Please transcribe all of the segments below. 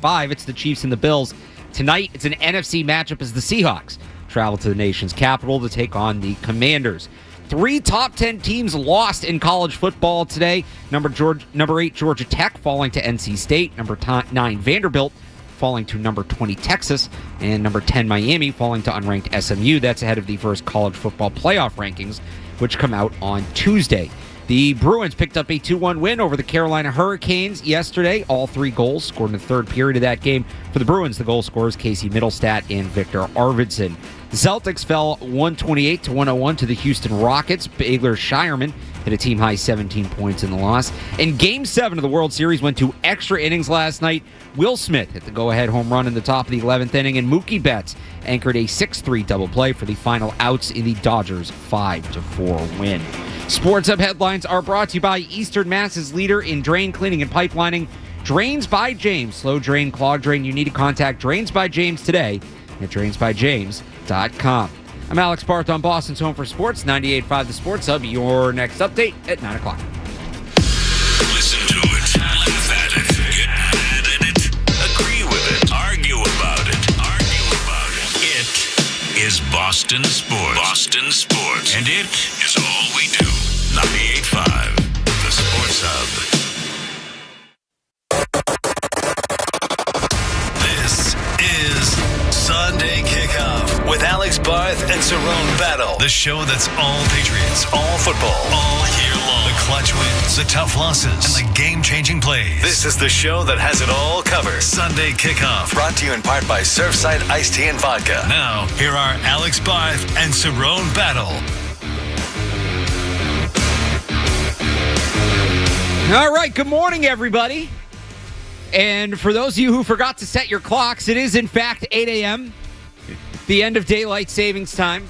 5, it's the Chiefs and the Bills. Tonight, it's an NFC matchup as the Seahawks travel to the nation's capital to take on the Commanders. 3 top 10 teams lost in college football today. Number 8, Georgia Tech, falling to NC State. Number 9, Vanderbilt, falling to number 20, Texas. And number 10, Miami, falling to unranked SMU. That's ahead of the first college football playoff rankings, which come out on Tuesday. The Bruins picked up a 2-1 win over the Carolina Hurricanes yesterday. All 3 goals scored in the third period of that game. For the Bruins, the goal scorers Casey Middlestat and Victor Arvidsson. The Celtics fell 128-101 to the Houston Rockets. Baylor Shireman hit a team-high 17 points in the loss. And Game 7 of the World Series went to extra innings last night. Will Smith hit the go-ahead home run in the top of the 11th inning, and Mookie Betts anchored a 6-3 double play for the final outs in the Dodgers' 5-4 win. Sports Hub headlines are brought to you by Eastern Mass's leader in drain cleaning and pipelining, Drains by James. Slow drain, clog drain. You need to contact Drains by James today at drainsbyjames.com. I'm Alex Barth on Boston's Home for Sports, 98.5 The Sports Hub. Your next update at 9 o'clock. Listen to it, laugh at it, get mad at it, agree with it, argue about it. It is Boston Sports. Boston Sports. And it is all we do. 98.5 The Sports Hub. This is Sunday Kickoff with Alex Barth and Cerrone Battle. The show that's all Patriots, all football, all year long. The clutch wins, the tough losses, and the game-changing plays. This is the show that has it all covered. Sunday Kickoff, brought to you in part by Surfside Iced Tea and Vodka. Now, here are Alex Barth and Cerrone Battle. All right, good morning, everybody. And for those of you who forgot to set your clocks, it is, in fact, 8 a.m., the end of daylight savings time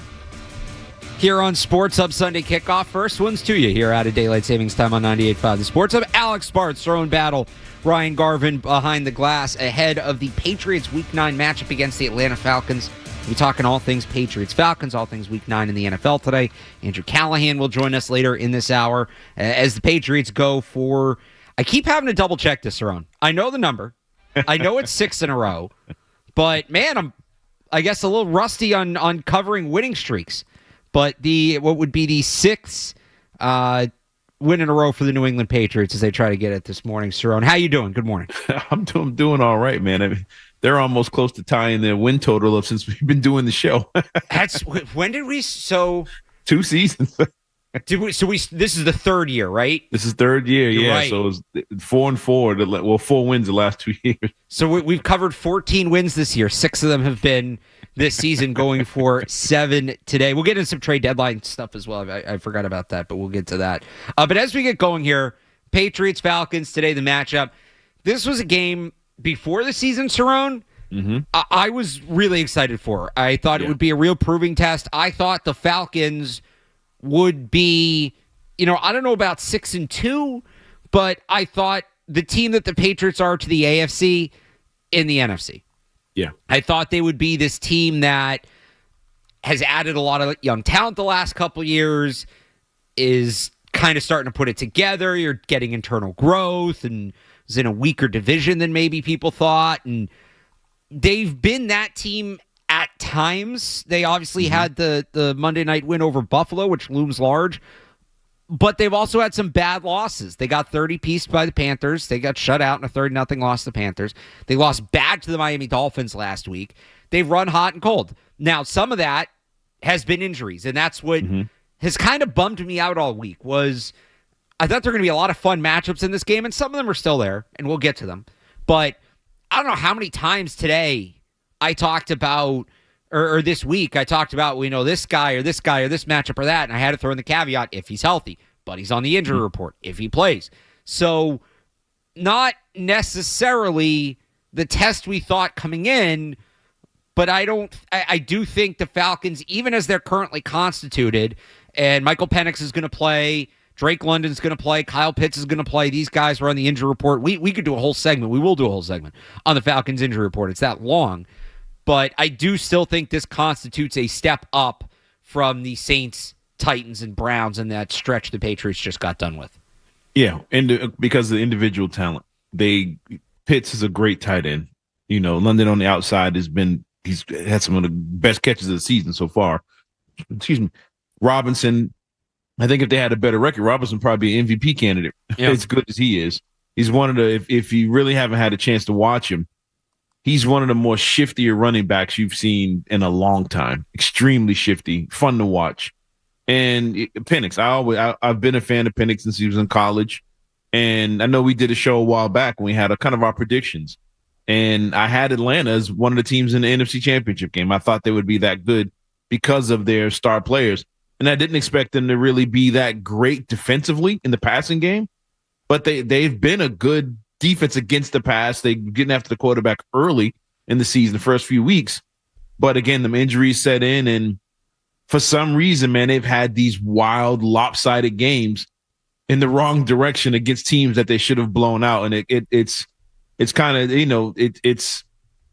here on Sports Hub Sunday Kickoff. First ones to you here out of daylight savings time on 98.5 The Sports Hub. Alex Barth, Cerrone Battle, Ryan Garvin behind the glass ahead of the Patriots Week 9 matchup against the Atlanta Falcons. We're talking all things Patriots-Falcons, all things Week 9 in the NFL today. Andrew Callahan will join us later in this hour as the Patriots go for... I keep having to double-check this, Cerrone. I know the number. I know it's 6 in a row. But, man, I'm, I guess, a little rusty on covering winning streaks. But what would be the 6th win in a row for the New England Patriots as they try to get it this morning. Cerrone, how you doing? Good morning. I'm doing all right, man. I mean, they're almost close to tying their win total up since we've been doing the show. When did we? So 2 seasons. This is the third year, right? This is third year, yeah. Right. So it was 4-4. Well, 4 wins the last 2 years. So we've covered 14 wins this year. 6 of them have been this season, going for 7 today. We'll get into some trade deadline stuff as well. I forgot about that, but we'll get to that. But as we get going here, Patriots-Falcons today, the matchup. This was a game before the season, Cerrone. Mm-hmm. I was really excited for. I thought it would be a real proving test. I thought the Falcons would be, I don't know about 6-2, but I thought the team that the Patriots are to the AFC in the NFC. Yeah. I thought they would be this team that has added a lot of young talent the last couple years, is kind of starting to put it together. You're getting internal growth and is in a weaker division than maybe people thought. And they've been that team at times. They obviously had the Monday night win over Buffalo, which looms large. But they've also had some bad losses. They got 30-pieced by the Panthers. They got shut out in a 30-0 loss to the Panthers. They lost bad to the Miami Dolphins last week. They've run hot and cold. Now, some of that has been injuries, and that's what has kind of bummed me out all week. Was I thought there were going to be a lot of fun matchups in this game, and some of them are still there, and we'll get to them. But I don't know how many times today I talked about, or this week, I talked about, this guy or this matchup or that, and I had to throw in the caveat, if he's healthy, but he's on the injury report, if he plays. So not necessarily the test we thought coming in, but I do think the Falcons, even as they're currently constituted, and Michael Penix is going to play, Drake London's going to play, Kyle Pitts is going to play, these guys are on the injury report. We could do a whole segment. We will do a whole segment on the Falcons injury report. It's that long. But I do still think this constitutes a step up from the Saints, Titans, and Browns in that stretch the Patriots just got done with. Yeah, and because of the individual talent. Pitts is a great tight end. London on the outside he's had some of the best catches of the season so far. Excuse me. Robinson, I think if they had a better record, Robinson would probably be an MVP candidate. Yeah. As good as he is. He's one of the, if you really haven't had a chance to watch him, he's one of the more shiftier running backs you've seen in a long time. Extremely shifty, fun to watch. And Penix, I've been a fan of Penix since he was in college. And I know we did a show a while back when we had our predictions. And I had Atlanta as one of the teams in the NFC Championship game. I thought they would be that good because of their star players. And I didn't expect them to really be that great defensively in the passing game. But they've been a good defense against the pass. They're getting after the quarterback early in the season, the first few weeks. But again, the injuries set in. And for some reason, man, they've had these wild, lopsided games in the wrong direction against teams that they should have blown out. And it's kind of, it's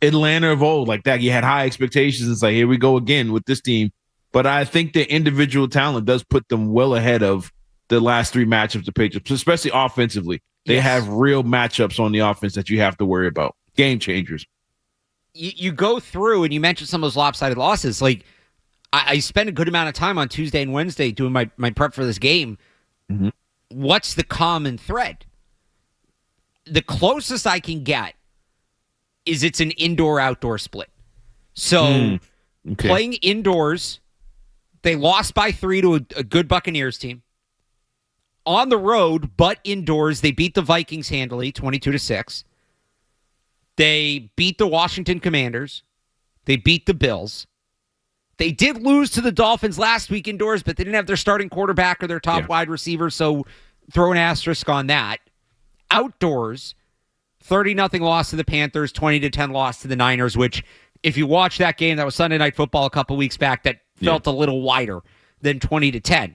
Atlanta of old like that. You had high expectations. It's like, here we go again with this team. But I think the individual talent does put them well ahead of the last three matchups the Patriots, especially offensively. They have real matchups on the offense that you have to worry about. Game changers. You go through and you mentioned some of those lopsided losses. Like, I spent a good amount of time on Tuesday and Wednesday doing my prep for this game. Mm-hmm. What's the common thread? The closest I can get is it's an indoor-outdoor split. So playing indoors, they lost by 3 to a good Buccaneers team. On the road, but indoors, they beat the Vikings handily, 22-6. They beat the Washington Commanders. They beat the Bills. They did lose to the Dolphins last week indoors, but they didn't have their starting quarterback or their top wide receiver, so throw an asterisk on that. Outdoors, 30-0 loss to the Panthers, 20-10 loss to the Niners, which, if you watch that game, that was Sunday Night Football a couple weeks back, that felt a little wider than 20-10.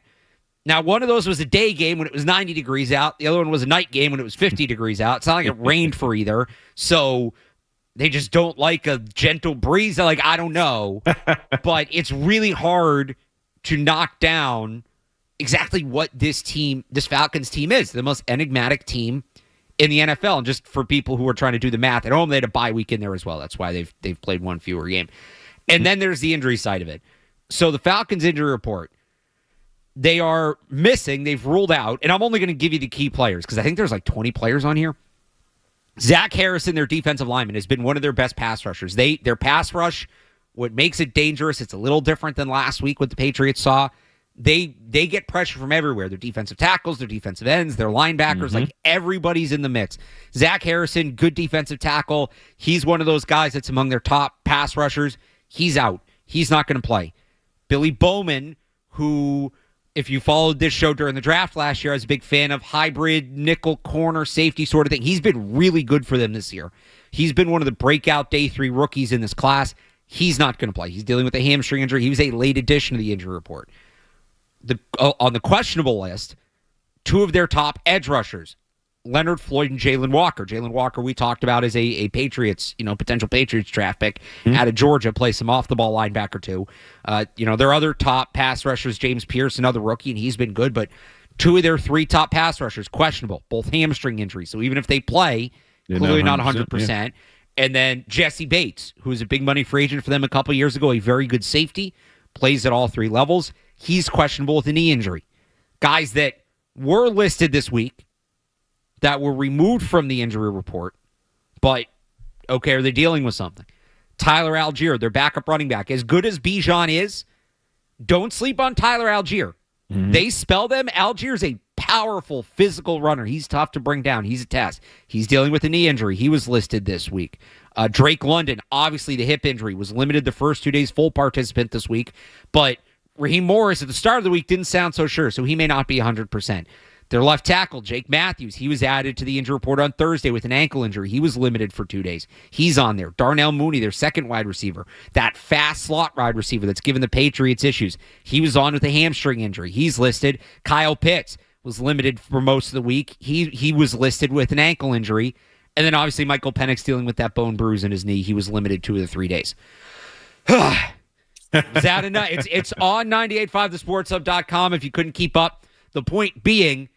Now, one of those was a day game when it was 90 degrees out. The other one was a night game when it was 50 degrees out. It's not like it rained for either. So they just don't like a gentle breeze. Like, I don't know. But it's really hard to knock down exactly what this Falcons team is. The most enigmatic team in the NFL. And just for people who are trying to do the math at home, they had a bye week in there as well. That's why they've played one fewer game. And then there's the injury side of it. So the Falcons injury report, they are missing. They've ruled out, and I'm only going to give you the key players because I think there's like 20 players on here. Zach Harrison, their defensive lineman, has been one of their best pass rushers. Their pass rush, what makes it dangerous, it's a little different than last week what the Patriots saw. They get pressure from everywhere. Their defensive tackles, their defensive ends, their linebackers, like everybody's in the mix. Zach Harrison, good defensive tackle. He's one of those guys that's among their top pass rushers. He's out. He's not going to play. Billy Bowman, who, if you followed this show during the draft last year, I was a big fan of hybrid nickel corner safety sort of thing. He's been really good for them this year. He's been one of the breakout day 3 rookies in this class. He's not going to play. He's dealing with a hamstring injury. He was a late addition to the injury report. On the questionable list, 2 of their top edge rushers, Leonard Floyd and Jalen Walker. Jalen Walker, we talked about as a Patriots, potential Patriots draft pick out of Georgia, play some off-the-ball linebacker too. Their other top pass rushers, James Pierce, another rookie, and he's been good, but 2 of their 3 top pass rushers, questionable, both hamstring injuries. So even if they play, clearly not 100%. Yeah. And then Jesse Bates, who was a big money free agent for them a couple years ago, a very good safety, plays at all 3 levels. He's questionable with a knee injury. Guys that were listed this week, that were removed from the injury report, but, okay, are they dealing with something? Tyler Algier, their backup running back. As good as Bijan is, don't sleep on Tyler Algier. They spell them. Algier's a powerful physical runner. He's tough to bring down. He's a test. He's dealing with a knee injury. He was listed this week. Drake London, obviously the hip injury, was limited the first 2 days, full participant this week, but Raheem Morris at the start of the week didn't sound so sure, so he may not be 100%. Their left tackle, Jake Matthews, he was added to the injury report on Thursday with an ankle injury. He was limited for 2 days. He's on there. Darnell Mooney, their second wide receiver, that fast slot wide receiver that's given the Patriots issues. He was on with a hamstring injury. He's listed. Kyle Pitts was limited for most of the week. He was listed with an ankle injury. And then obviously Michael Penix dealing with that bone bruise in his knee. He was limited 2 of the 3 days. Is that enough? It's on 98.5thesportshub.com if you couldn't keep up. The point being,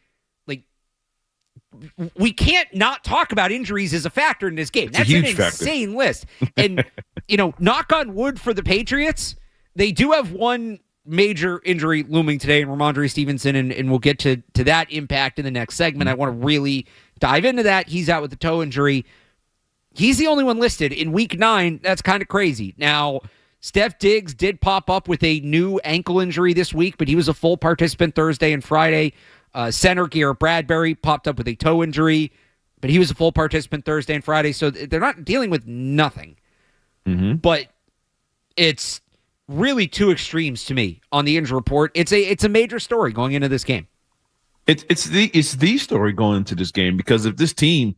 we can't not talk about injuries as a factor in this game. It's That's a huge an factor. insane list. And, knock on wood for the Patriots, they do have one major injury looming today in Ramondre Stevenson, and we'll get to that impact in the next segment. I want to really dive into that. He's out with a toe injury. He's the only one listed in week 9. That's kind of crazy. Now, Steph Diggs did pop up with a new ankle injury this week, but he was a full participant Thursday and Friday. Center Garrett Bradbury popped up with a toe injury, but he was a full participant Thursday and Friday, so they're not dealing with nothing. Mm-hmm. But it's really two extremes to me on the injury report. It's a major story going into this game. It's the story going into this game, because if this team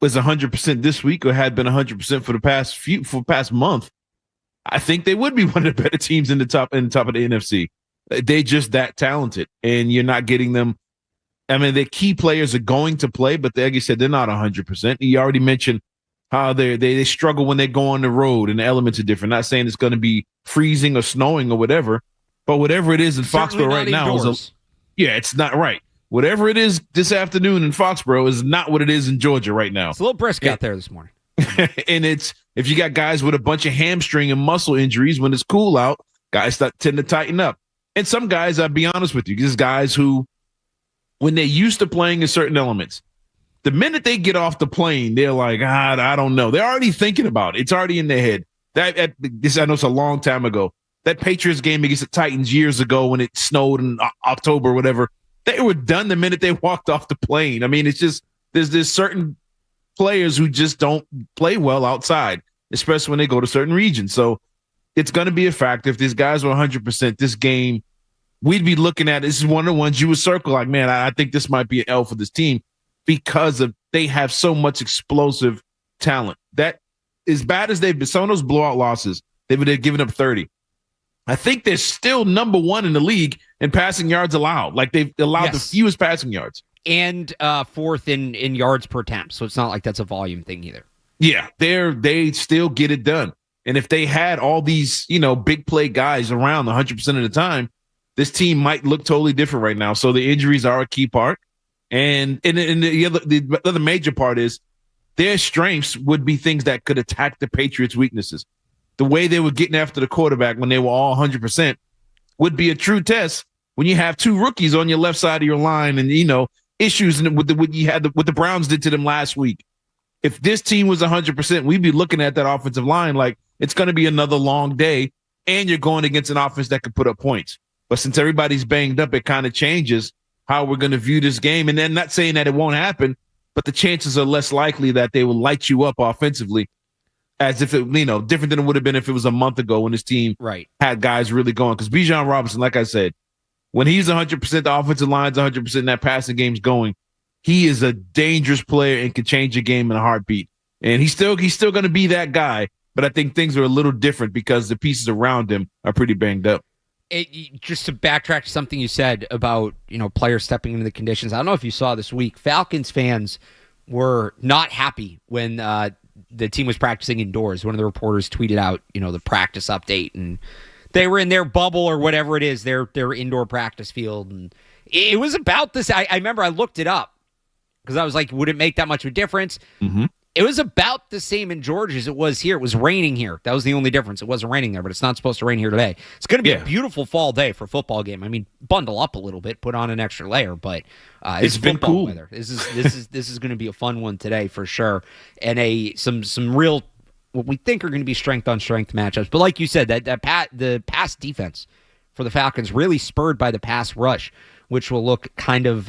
was 100% this week or had been 100% for the past month, I think they would be one of the better teams in the top of the NFC. They're just that talented, and you're not getting them. I mean, the key players are going to play, but like you said, they're not 100%. You already mentioned how they struggle when they go on the road, and the elements are different. Not saying it's going to be freezing or snowing or whatever, but whatever it is in Foxborough right now it's not right. Whatever it is this afternoon in Foxborough is not what it is in Georgia right now. It's a little brisk out there this morning. And it's, if you got guys with a bunch of hamstring and muscle injuries, when it's cool out, guys tend to tighten up. And some guys, I'll be honest with you, there's guys who, when they're used to playing in certain elements, the minute they get off the plane, they're like, I don't know. They're already thinking about it. It's already in their head. I know it's a long time ago. That Patriots game against the Titans years ago when it snowed in October or whatever, they were done the minute they walked off the plane. I mean, it's just, there's certain players who just don't play well outside, especially when they go to certain regions. So it's going to be a factor. If these guys were 100%, this game, we'd be looking at, this is one of the ones you would circle like, man, I think this might be an L for this team, because they have so much explosive talent. That, as bad as they've been, some of those blowout losses, they've given up 30. I think they're still number 1 in the league in passing yards allowed. Like, they've allowed the fewest passing yards. And 4th in yards per attempt. So it's not like that's a volume thing either. Yeah, they still get it done. And if they had all these, big play guys around 100% of the time, this team might look totally different right now. So the injuries are a key part. And the other major part is their strengths would be things that could attack the Patriots' weaknesses. The way they were getting after the quarterback when they were all 100% would be a true test when you have 2 rookies on your left side of your line, and, issues with what the Browns did to them last week. If this team was 100%, we'd be looking at that offensive line like it's going to be another long day, and you're going against an offense that can put up points. But since everybody's banged up, it kind of changes how we're going to view this game. And then, not saying that it won't happen, but the chances are less likely that they will light you up offensively, as if it, different than it would have been if it was a month ago when this team had guys really going. Because Bijan Robinson, like I said, when he's 100%, the offensive line's 100%, and that passing game's going, he is a dangerous player and can change a game in a heartbeat. And he's still going to be that guy, but I think things are a little different because the pieces around him are pretty banged up. Just to backtrack to something you said about, players stepping into the conditions, I don't know if you saw this week, Falcons fans were not happy when the team was practicing indoors. One of the reporters tweeted out, the practice update, and they were in their bubble or whatever it is, their indoor practice field. And it was about this. I remember I looked it up because I was like, would it make that much of a difference? Mm-hmm. It was about the same in Georgia as it was here. It was raining here. That was the only difference. It wasn't raining there, but it's not supposed to rain here today. It's going to be a beautiful fall day for a football game. I mean, bundle up a little bit, put on an extra layer, but it's been cool weather. This is going to be a fun one today for sure, and some real what we think are going to be strength on strength matchups. But like you said, the pass defense for the Falcons really spurred by the pass rush, which will look kind of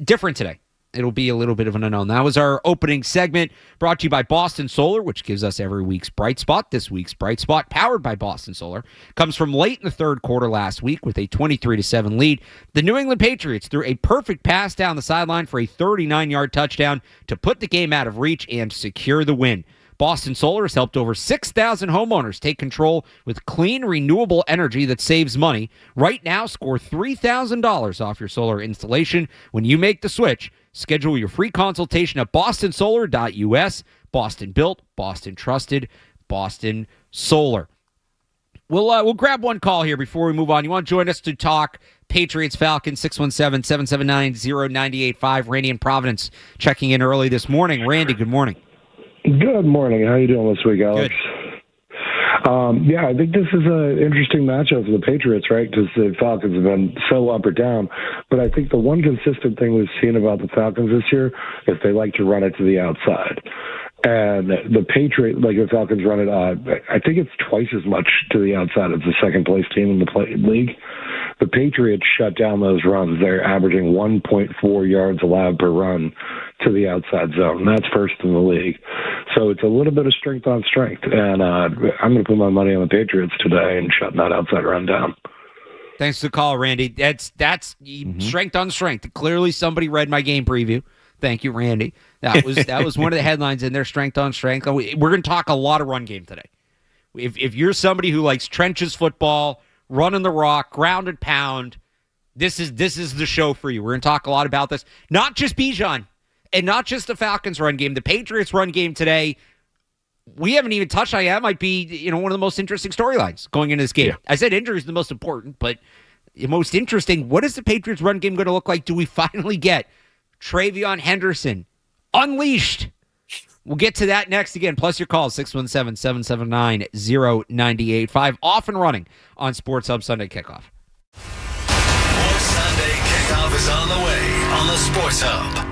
different today. It'll be a little bit of an unknown. That was our opening segment, brought to you by Boston Solar, which gives us every week's Bright Spot. This week's Bright Spot, powered by Boston Solar, comes from late in the third quarter last week with a 23-7 lead. The New England Patriots threw a perfect pass down the sideline for a 39-yard touchdown to put the game out of reach and secure the win. Boston Solar has helped over 6,000 homeowners take control with clean, renewable energy that saves money. Right now, score $3,000 off your solar installation when you make the switch. Schedule your free consultation at bostonsolar.us. Boston built, Boston trusted, Boston Solar. We'll grab one call here before we move on. You want to join us to talk Patriots-Falcons, 617-779-0985. Randy in Providence checking in early this morning. Randy, good morning. Good morning. How you doing this week, Alex? Good. I think this is an interesting matchup for the Patriots, right? Because the Falcons have been so up or down. But I think the one consistent thing we've seen about the Falcons this year is they like to run it to the outside. And the Falcons run it, I think it's twice as much to the outside as the second-place team in the league. The Patriots shut down those runs. They're averaging 1.4 yards allowed per run to the outside zone. That's first in the league. So it's a little bit of strength on strength. And I'm going to put my money on the Patriots today and shutting that outside run down. Thanks for the call, Randy. That's strength on strength. Clearly somebody read my game preview. Thank you, Randy. That was one of the headlines in there, strength on strength. We're going to talk a lot of run game today. If you're somebody who likes trenches football, running the rock, ground and pound, this is the show for you. We're going to talk a lot about this. Not just Bijan and not just the Falcons run game. The Patriots run game today, we haven't even touched on. That might be one of the most interesting storylines going into this game. Yeah. I said injury is the most important, but the most interesting, what is the Patriots run game going to look like? Do we finally get Travion Henderson unleashed? We'll get to that next again. Plus your call, 617-779-0985. Off and running on Sports Hub Sunday Kickoff. More Sunday Kickoff is on the way on the Sports Hub.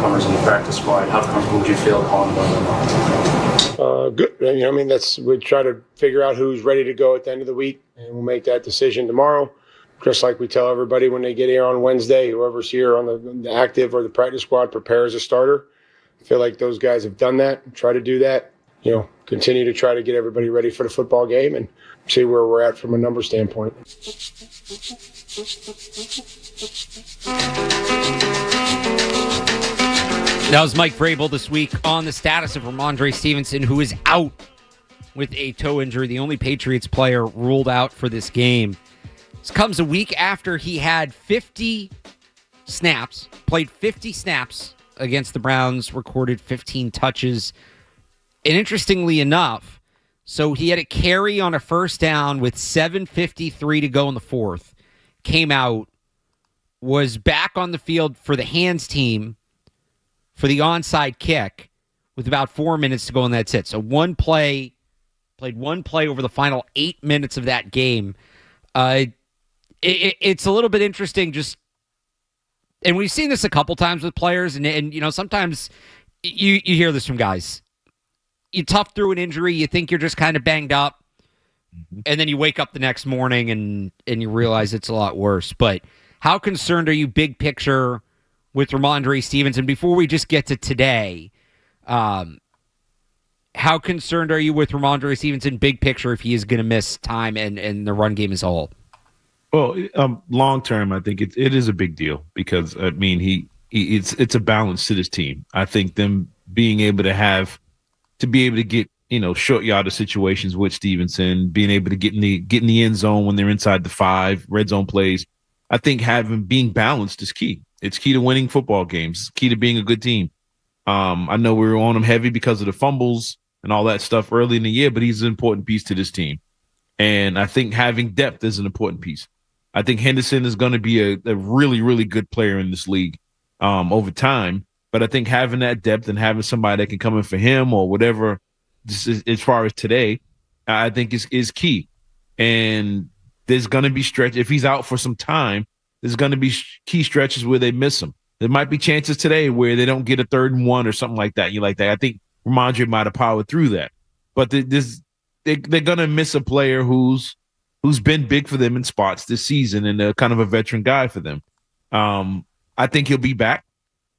newcomers in the practice squad. How comfortable would you feel calling them? Good. We try to figure out who's ready to go at the end of the week, and we'll make that decision tomorrow. Just like we tell everybody when they get here on Wednesday, whoever's here on the active or the practice squad prepares a starter. I feel like those guys have done that. Try to do that. Continue to try to get everybody ready for the football game and see where we're at from a number standpoint. That was Mike Vrabel this week on the status of Ramondre Stevenson, who is out with a toe injury, the only Patriots player ruled out for this game. This comes a week after he had 50 snaps, played 50 snaps against the Browns, recorded 15 touches. And interestingly enough, so he had a carry on a first down with 7:53 to go in the fourth, came out, was back on the field for the hands team for the onside kick with about 4 minutes to go, and that's it. So played one play over the final 8 minutes of that game. It's a little bit interesting, and we've seen this a couple times with players, and sometimes you hear this from guys. You tough through an injury, you think you're just kind of banged up, and then you wake up the next morning and you realize it's a lot worse. But how concerned are you big picture with Ramondre Stevenson? Before we just get to today, how concerned are you with Ramondre Stevenson big picture if he is going to miss time and the run game as a whole? Well, long term, I think it is a big deal because it's a balance to this team. I think them being able to get short yardage situations with Stevenson, being able to get in the end zone when they're inside the 5, red zone plays. I think being balanced is key. It's key to winning football games. It's key to being a good team. I know we were on him heavy because of the fumbles and all that stuff early in the year, but he's an important piece to this team. And I think having depth is an important piece. I think Henderson is going to be a really, really good player in this league over time. But I think having that depth and having somebody that can come in for him or whatever, as far as today, I think is key. And there's going to be stretch. If he's out for some time, there's going to be key stretches where they miss him. There might be chances today where they don't get a 3rd and 1 or something like that. I think Ramondre might have powered through that. But they're going to miss a player who's been big for them in spots this season and kind of a veteran guy for them. I think he'll be back.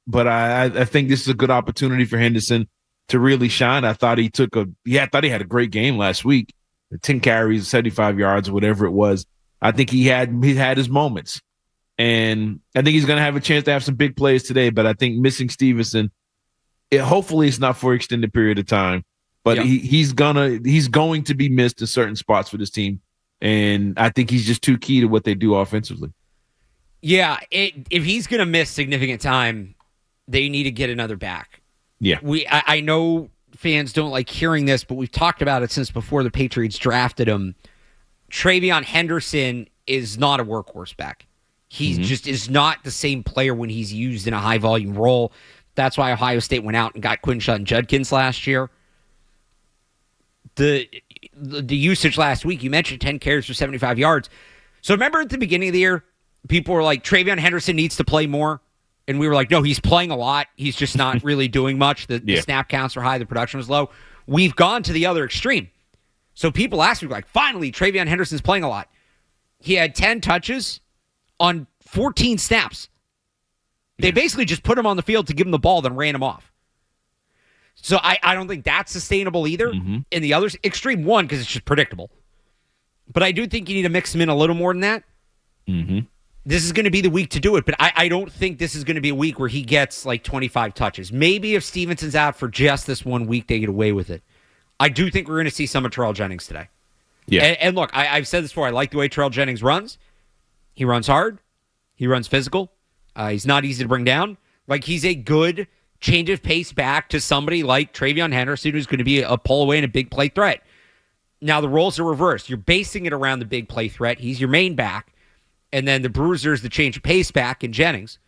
But I think this is a good opportunity for Henderson to really shine. I thought he had a great game last week. 10 carries, 75 yards, whatever it was. I think he had his moments. And I think he's going to have a chance to have some big plays today. But I think missing Stevenson, hopefully it's not for an extended period of time. But he's going to be missed in certain spots for this team. And I think he's just too key to what they do offensively. Yeah, if he's going to miss significant time, they need to get another back. Yeah. I know fans don't like hearing this, but we've talked about it since before the Patriots drafted him. TreVeyon Henderson is not a workhorse back. He just is not the same player when he's used in a high-volume role. That's why Ohio State went out and got Quinshon Judkins last year. The usage last week, you mentioned 10 carries for 75 yards. So remember at the beginning of the year, people were like, TreVeyon Henderson needs to play more. And we were like, no, he's playing a lot. He's just not really doing much. The snap counts are high. The production was low. We've gone to the other extreme. So people ask me, like, finally, TreVeyon Henderson's playing a lot. He had 10 touches on 14 snaps. They basically just put him on the field to give him the ball, then ran him off. So I don't think that's sustainable either. In the other extreme, one, because it's just predictable. But I do think you need to mix him in a little more than that. This is going to be the week to do it, but I don't think this is going to be a week where he gets like 25 touches. Maybe if Stevenson's out for just this 1 week, they get away with it. I do think we're going to see some of Terrell Jennings today. Yeah. And look, I've said this before. I like the way Terrell Jennings runs. He runs hard. He runs physical. He's not easy to bring down. Like, he's a good change of pace back to somebody like TreVeyon Henderson, who's going to be a pull away and a big play threat. Now, the roles are reversed. You're basing it around the big play threat. He's your main back. And then the bruiser's the change of pace back in Jennings.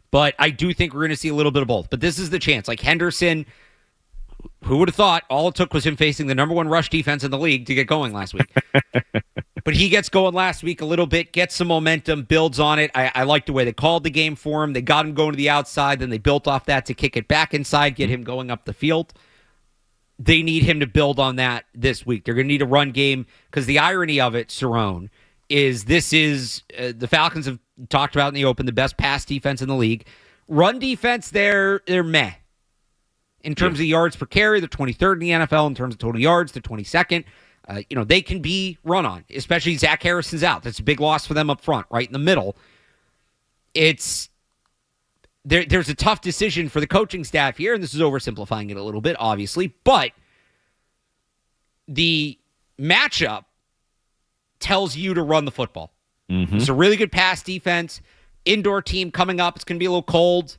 But I do think we're going to see a little bit of both. But this is the chance. Like Henderson, who would have thought all it took was him facing the number 1 rush defense in the league to get going last week? But he gets going last week a little bit, gets some momentum, builds on it. I like the way they called the game for him. They got him going to the outside, then they built off that to kick it back inside, get him going up the field. They need him to build on that this week. They're going to need a run game because the irony of it, Cerrone, is the Falcons have talked about in the open, the best pass defense in the league. Run defense, they're meh. In terms of yards per carry, they're 23rd in the NFL. In terms of total yards, they're 22nd. They can be run on, especially Zach Harrison's out. That's a big loss for them up front, right in the middle. There's a tough decision for the coaching staff here, and this is oversimplifying it a little bit, obviously, but the matchup tells you to run the football. Mm-hmm. It's a really good pass defense. Indoor team coming up. It's going to be a little cold.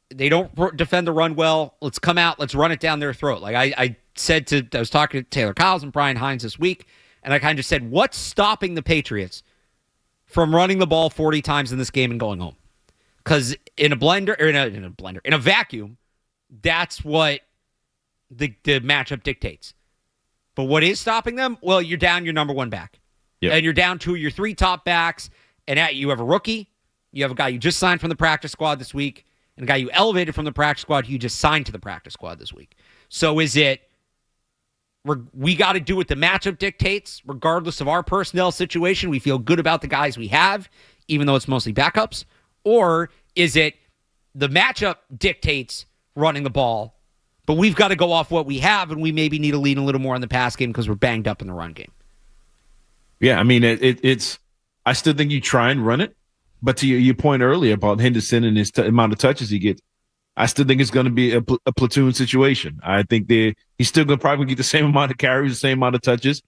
They don't defend the run well. Let's come out. Let's run it down their throat. Like I was talking to Taylor Kyles and Brian Hines this week, and I kind of said, what's stopping the Patriots from running the ball 40 times in this game and going home? Because in a vacuum, that's what the matchup dictates. But what is stopping them? Well, you're down your number one back. Yep. And you're down two of your three top backs, and you have a rookie. You have a guy you just signed from the practice squad this week, and a guy you elevated from the practice squad who you just signed to the practice squad this week. So is it we got to do what the matchup dictates, regardless of our personnel situation? We feel good about the guys we have, even though it's mostly backups? Or is it the matchup dictates running the ball, but we've got to go off what we have, and we maybe need to lean a little more on the pass game because we're banged up in the run game? Yeah, I mean, it's I still think you try and run it. But to your point earlier about Henderson and his amount of touches he gets, I still think it's going to be a platoon situation. I think he's still going to probably get the same amount of carries, the same amount of touches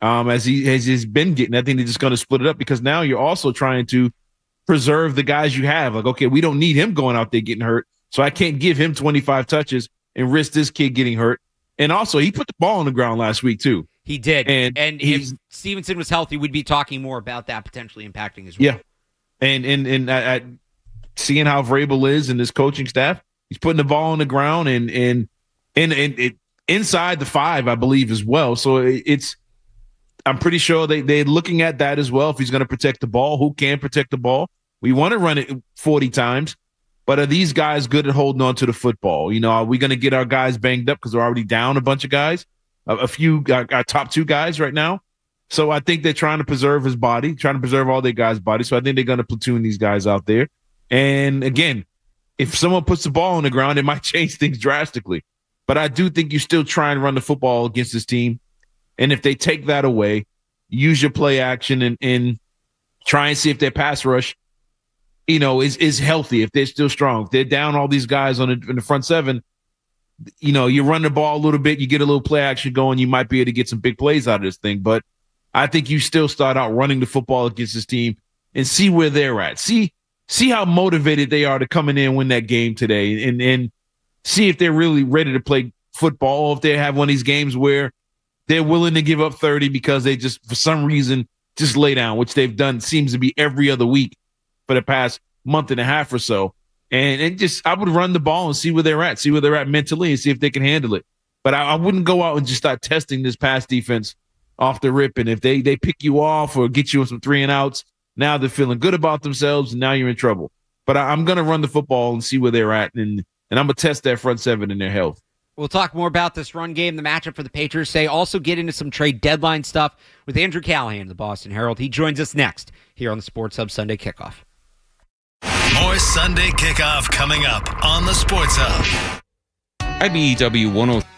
as he's been getting. I think they're just going to split it up because now you're also trying to preserve the guys you have. Like, okay, we don't need him going out there getting hurt, so I can't give him 25 touches and risk this kid getting hurt. And also, he put the ball on the ground last week too. He did. And if Stevenson was healthy, we'd be talking more about that potentially impacting his role. Yeah. And seeing how Vrabel is and his coaching staff, he's putting the ball on the ground and inside the 5, I believe, as well. So I'm pretty sure they're looking at that as well. If he's going to protect the ball, who can protect the ball? We want to run it 40 times, but are these guys good at holding on to the football? Are we going to get our guys banged up because we're already down a bunch of guys, a few our top 2 guys right now? So I think they're trying to preserve his body, trying to preserve all their guys' bodies. So I think they're going to platoon these guys out there. And again, if someone puts the ball on the ground, it might change things drastically. But I do think you still try and run the football against this team. And if they take that away, use your play action and try and see if their pass rush, is healthy, if they're still strong. If they're down all these guys in the front 7, you run the ball a little bit, you get a little play action going, you might be able to get some big plays out of this thing. But I think you still start out running the football against this team and see where they're at. See how motivated they are to come in and win that game today, and see if they're really ready to play football, or if they have one of these games where they're willing to give up 30 because they just, for some reason, just lay down, which they've done seems to be every other week for the past month and a half or so. And I would run the ball and see where they're at mentally and see if they can handle it. But I wouldn't go out and just start testing this pass defense off the rip. And if they pick you off or get you on some 3 and outs, now they're feeling good about themselves and now you're in trouble. But I'm going to run the football and see where they're at. And I'm going to test that front 7 and their health. We'll talk more about this run game, the matchup for the Patriots. Also get into some trade deadline stuff with Andrew Callahan, the Boston Herald. He joins us next here on the Sports Hub Sunday Kickoff. More Sunday Kickoff coming up on the Sports Hub. IBEW 103.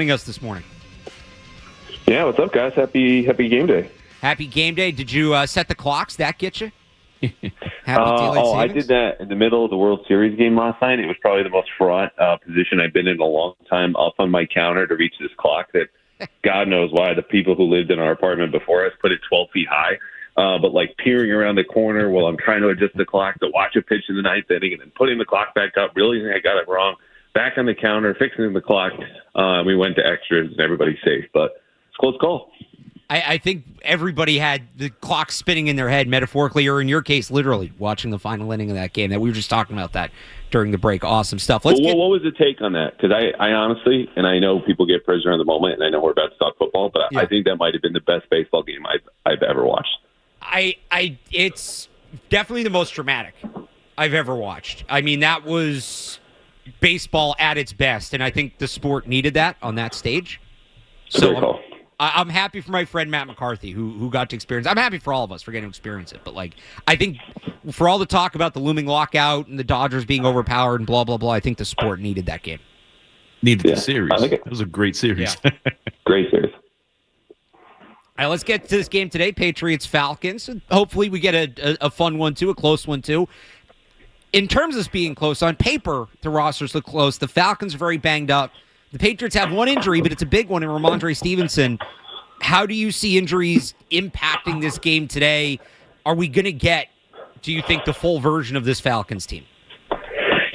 joining us this morning. Yeah, what's up, guys? Happy game day. Happy game day. Did you set the clocks? That get you? I did that in the middle of the World Series game last night. It was probably the most fraught position I've been in a long time, up on my counter to reach this clock that God knows why the people who lived in our apartment before us put it 12 feet high. But like peering around the corner while I'm trying to adjust the clock to watch a pitch in the ninth inning and then putting the clock back up, realizing I got it wrong, back on the counter, fixing the clock. We went to extras and everybody's safe, but it's a close call. I think everybody had the clock spinning in their head, metaphorically, or in your case, literally, watching the final inning of that game. That we were just talking about that during the break. Awesome stuff. What was the take on that? Because I honestly, and I know people get prisoner in the moment, and I know we're about to talk football, but I think that might have been the best baseball game I've ever watched. It's definitely the most dramatic I've ever watched. I mean, that was baseball at its best, and I think the sport needed that on that stage. So I'm happy for my friend Matt McCarthy who got to experience. I'm happy for all of us for getting to experience it. But I think for all the talk about the looming lockout and the Dodgers being overpowered and blah blah blah, I think the sport needed that game. Needed the series. It was a great series. Yeah. Great series. All right, let's get to this game today. Patriots-Falcons. Hopefully we get a fun one too, a close one too. In terms of this being close, on paper the rosters look close. The Falcons are very banged up. The Patriots have one injury, but it's a big one in Ramondre Stevenson. How do you see injuries impacting this game today? Are we going to get, do you think, the full version of this Falcons team?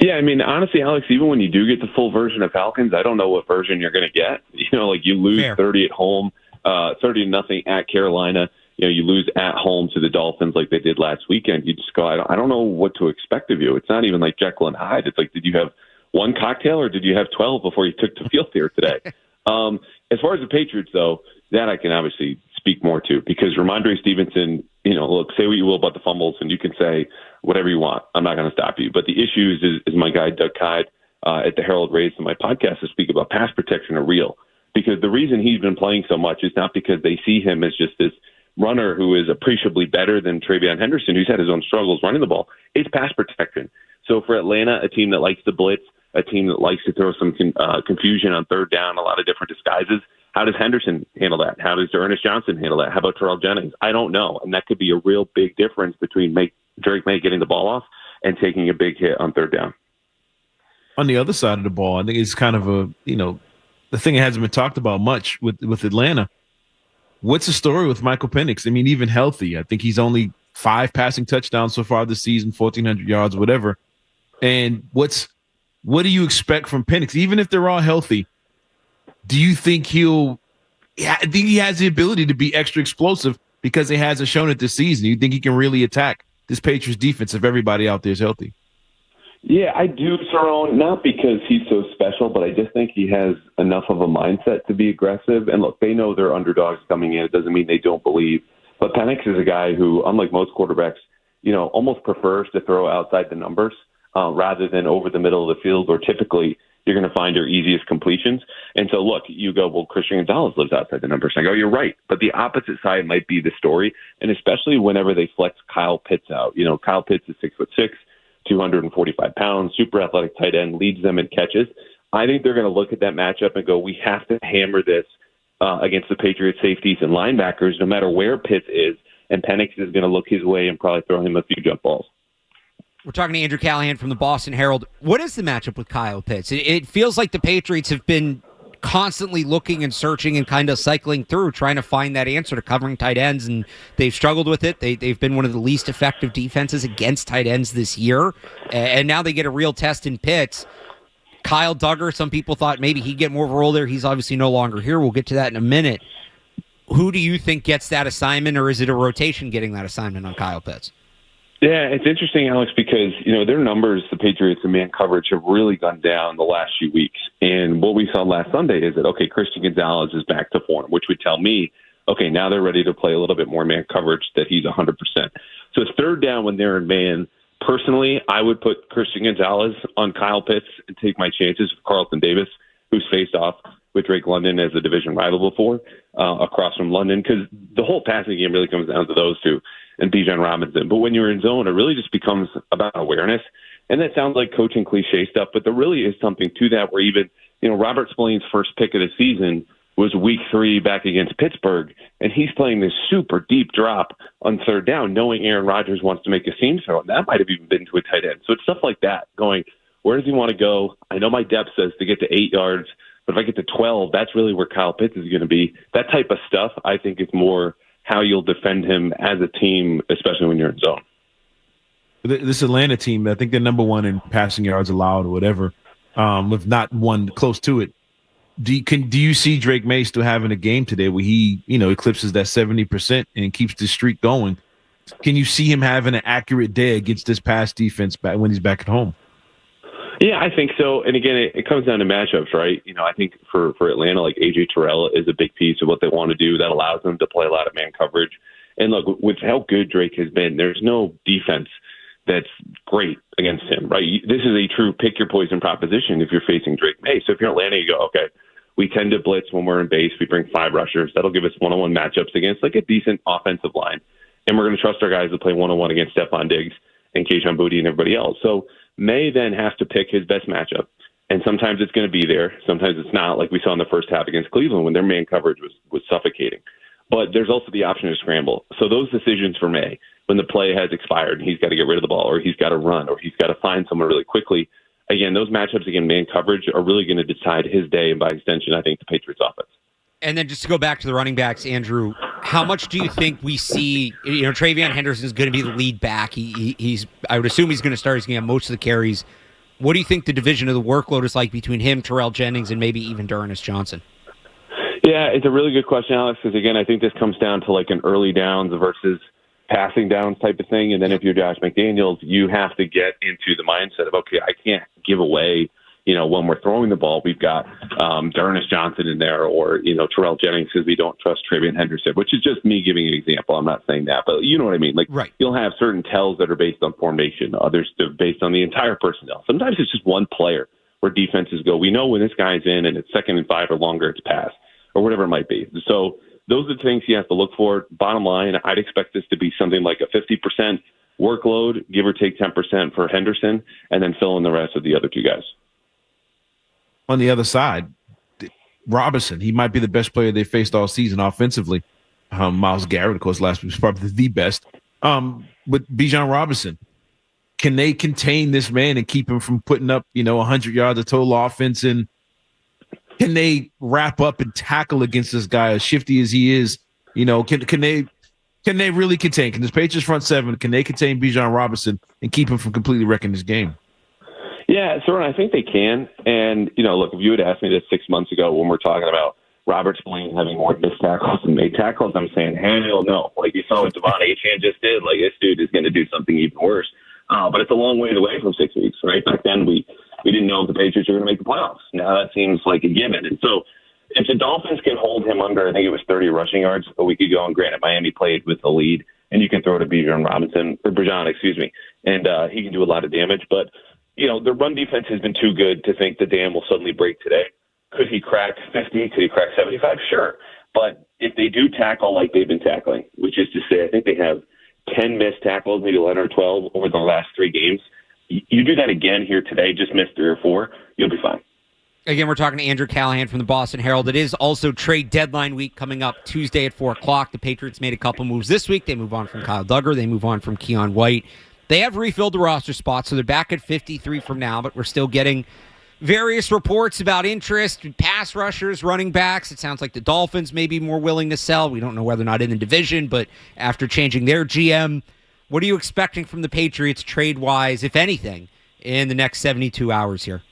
Yeah, I mean, honestly, Alex, even when you do get the full version of Falcons, I don't know what version you're going to get. You lose 30 at home, 30-0 at Carolina. You lose at home to the Dolphins like they did last weekend. You just go, I don't know what to expect of you. It's not even like Jekyll and Hyde. It's like, did you have one cocktail or did you have 12 before you took the field here today? As far as the Patriots, though, that I can obviously speak more to because Ramondre Stevenson, look, say what you will about the fumbles and you can say whatever you want. I'm not going to stop you. But the issue is my guy, Doug Kyde, at the Herald raised in my podcast to speak about pass protection are real because the reason he's been playing so much is not because they see him as just this runner who is appreciably better than Travion Henderson, who's had his own struggles running the ball. It's pass protection. So for Atlanta, a team that likes to blitz, a team that likes to throw some confusion on third down, a lot of different disguises. How does Henderson handle that? How does Ernest Johnson handle that? How about Terrell Jennings? I don't know. And that could be a real big difference between Drake May getting the ball off and taking a big hit on third down. On the other side of the ball, I think it's kind of the thing that hasn't been talked about much with Atlanta. What's the story with Michael Penix? I mean, even healthy, I think he's only 5 passing touchdowns so far this season, 1,400 yards, whatever. And what do you expect from Penix? Even if they're all healthy, do you think I think he has the ability to be extra explosive because he hasn't shown it this season? You think he can really attack this Patriots defense if everybody out there is healthy? Yeah, I do, Cerrone, not because he's so special, but I just think he has enough of a mindset to be aggressive. And look, they know they're underdogs coming in. It doesn't mean they don't believe. But Penix is a guy who, unlike most quarterbacks, almost prefers to throw outside the numbers rather than over the middle of the field, or typically you're going to find your easiest completions. And so, look, you go, well, Christian Gonzalez lives outside the numbers. I go, you're right. But the opposite side might be the story, and especially whenever they flex Kyle Pitts out. Kyle Pitts is 6'6", 245 pounds, super athletic tight end, leads them in catches. I think they're going to look at that matchup and go, we have to hammer this against the Patriots safeties and linebackers, no matter where Pitts is, and Penix is going to look his way and probably throw him a few jump balls. We're talking to Andrew Callahan from the Boston Herald. What is the matchup with Kyle Pitts? It feels like the Patriots have been constantly looking and searching and kind of cycling through, trying to find that answer to covering tight ends, and they've struggled with it. They've been one of the least effective defenses against tight ends this year, and now they get a real test in Pitts. Kyle Duggar, some people thought maybe he'd get more of a role there. He's obviously no longer here. We'll get to that in a minute. Who do you think gets that assignment, or is it a rotation getting that assignment on Kyle Pitts? Yeah, it's interesting, Alex, because, their numbers, the Patriots in man coverage, have really gone down the last few weeks. And what we saw last Sunday is that, okay, Christian Gonzalez is back to form, which would tell me, okay, now they're ready to play a little bit more man coverage, that he's 100%. So it's third down when they're in man. Personally, I would put Christian Gonzalez on Kyle Pitts and take my chances with Carlton Davis, who's faced off with Drake London as a division rival before, across from London, because the whole passing game really comes down to those two and Bijan Robinson. But when you're in zone, it really just becomes about awareness. And that sounds like coaching cliche stuff, but there really is something to that where even Robert Spillane's first pick of the season was week 3 back against Pittsburgh, and he's playing this super deep drop on third down, knowing Aaron Rodgers wants to make a seam throw, and that might have even been to a tight end. So it's stuff like that, going, where does he want to go? I know my depth says to get to 8 yards, but if I get to 12, that's really where Kyle Pitts is going to be. That type of stuff, I think, is more how you'll defend him as a team, especially when you're in zone. This Atlanta team, I think they're number 1 in passing yards allowed or whatever, with not one close to it. Do you see Drake May still having a game today where he, eclipses that 70% and keeps the streak going? Can you see him having an accurate day against this pass defense when he's back at home? Yeah, I think so. And again, it comes down to matchups, right? I think for Atlanta, like A.J. Terrell is a big piece of what they want to do that allows them to play a lot of man coverage. And look, with how good Drake has been, there's no defense that's great against him, right? This is a true pick your poison proposition if you're facing Drake May. So if you're Atlanta, you go, okay, we tend to blitz when we're in base. We bring 5 rushers. That'll give us one-on-one matchups against like a decent offensive line. And we're going to trust our guys to play one-on-one against Stephon Diggs and Kayshon Boutte and everybody else. So May then has to pick his best matchup. And sometimes it's going to be there. Sometimes it's not, like we saw in the first half against Cleveland when their man coverage was suffocating. But there's also the option to scramble. So those decisions for May, when the play has expired and he's got to get rid of the ball or he's got to run or he's got to find someone really quickly, again, those matchups, again, man coverage are really going to decide his day and by extension, I think, the Patriots offense. And then just to go back to the running backs, Andrew, how much do you think we see, TreVeyon Henderson is going to be the lead back. I would assume he's going to start. He's going to have most of the carries. What do you think the division of the workload is like between him, Terrell Jennings, and maybe even D'Ernest Johnson? Yeah, it's a really good question, Alex, because, again, I think this comes down to like an early downs versus passing downs type of thing. And then if you're Josh McDaniels, you have to get into the mindset of, okay, I can't give away, when we're throwing the ball, we've got D'Ernest Johnson in there or, Terrell Jennings because we don't trust TreVeyon Henderson, which is just me giving an example. I'm not saying that, but you know what I mean? Like, right. You'll have certain tells that are based on formation, others based on the entire personnel. Sometimes it's just one player where defenses go, we know when this guy's in and it's 2nd and 5 or longer, it's pass or whatever it might be. So those are the things you have to look for. Bottom line, I'd expect this to be something like a 50% workload, give or take 10% for Henderson, and then fill in the rest of the other 2 guys. On the other side, Robinson, he might be the best player they faced all season offensively. Myles Garrett, of course, last week was probably the best. But Bijan Robinson, can they contain this man and keep him from putting up, 100 yards of total offense? And can they wrap up and tackle against this guy as shifty as he is? Can they really contain? Can this Patriots front 7, can they contain Bijan Robinson and keep him from completely wrecking this game? Yeah, Cerrone, I think they can. And, look, if you had asked me this 6 months ago when we're talking about Robert Spillane having more missed tackles than made tackles, I'm saying, hell no. Like you saw what Devon Achane just did. Like, this dude is going to do something even worse. But it's a long way away from 6 weeks, right? Back then, we didn't know if the Patriots were going to make the playoffs. Now that seems like a given. And so if the Dolphins can hold him under, I think it was 30 rushing yards a week ago, and granted, Miami played with the lead, and you can throw to Bijan, and he can do a lot of damage. But the run defense has been too good to think the dam will suddenly break today. Could he crack 50? Could he crack 75? Sure. But if they do tackle like they've been tackling, which is to say, I think they have 10 missed tackles, maybe 11 or 12 over the last 3 games. You do that again here today, just miss 3 or 4, you'll be fine. Again, we're talking to Andrew Callahan from the Boston Herald. It is also trade deadline week coming up Tuesday at 4 o'clock. The Patriots made a couple moves this week. They move on from Kyle Duggar. They move on from Keon White. They have refilled the roster spot, so they're back at 53 from now, but we're still getting various reports about interest, pass rushers, running backs. It sounds like the Dolphins may be more willing to sell. We don't know whether or not in the division, but after changing their GM, what are you expecting from the Patriots trade-wise, if anything, in the next 72 hours here?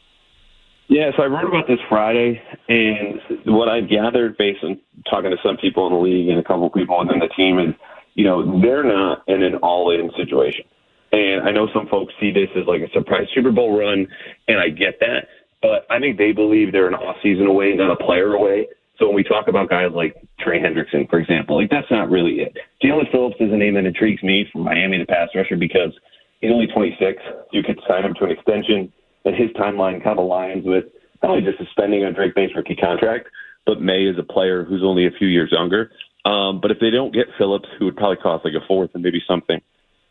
Yeah, so I wrote about this Friday, and what I've gathered based on talking to some people in the league and a couple of people within the team is, they're not in an all-in situation. And I know some folks see this as like a surprise Super Bowl run, and I get that. But I think they believe they're an off-season away, not a player away. So when we talk about guys like Trey Hendrickson, for example, like that's not really it. Jalen Phillips is a name that intrigues me from Miami to pass rusher because he's only 26. You could sign him to an extension, and his timeline kind of aligns with not only just suspending on Drake May's rookie contract, but May is a player who's only a few years younger. But if they don't get Phillips, who would probably cost like a 4th and maybe something,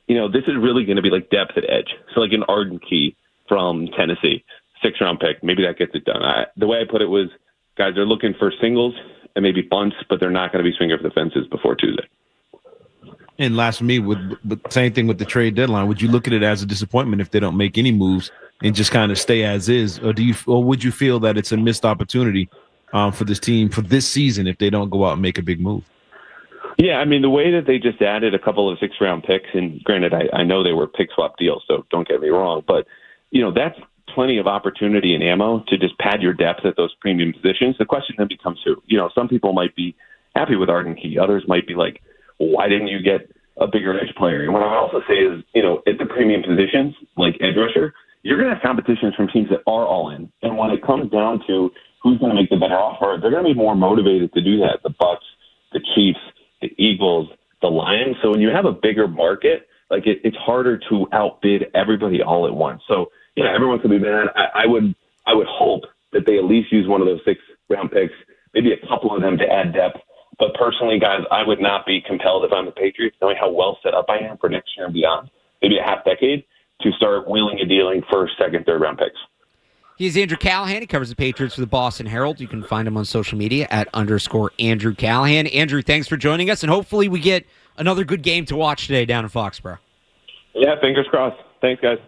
this is really going to be like depth at edge. So like an Arden Key from Tennessee. 6th-round pick. Maybe that gets it done. The way I put it was, guys are looking for singles and maybe bunts, but they're not going to be swinging for the fences before Tuesday. And last for me, with same thing with the trade deadline, would you look at it as a disappointment if they don't make any moves and just kind of stay as is, or would you feel that it's a missed opportunity for this team for this season if they don't go out and make a big move? Yeah, I mean, the way that they just added a couple of 6th-round picks, and granted, I know they were pick swap deals, so don't get me wrong, but that's plenty of opportunity and ammo to just pad your depth at those premium positions. The question then becomes who. Some people might be happy with Arden Key, others might be like, why didn't you get a bigger edge player? And what I would also say is, at the premium positions, like edge rusher, you're going to have competitions from teams that are all in. And when it comes down to who's going to make the better offer, they're going to be more motivated to do that. The Bucks, the Chiefs, the Eagles, the Lions. So when you have a bigger market, like it's harder to outbid everybody all at once. So, everyone's going to be mad. I would hope that they at least use one of those 6th-round picks, maybe a couple of them to add depth. But personally, guys, I would not be compelled if I'm the Patriots, knowing how well set up I am for next year and beyond, maybe a half decade, to start wheeling and dealing first, second, third-round picks. He's Andrew Callahan. He covers the Patriots for the Boston Herald. You can find him on social media at _Andrew Callahan. Andrew, thanks for joining us, and hopefully we get another good game to watch today down in Foxborough. Yeah, fingers crossed. Thanks, guys.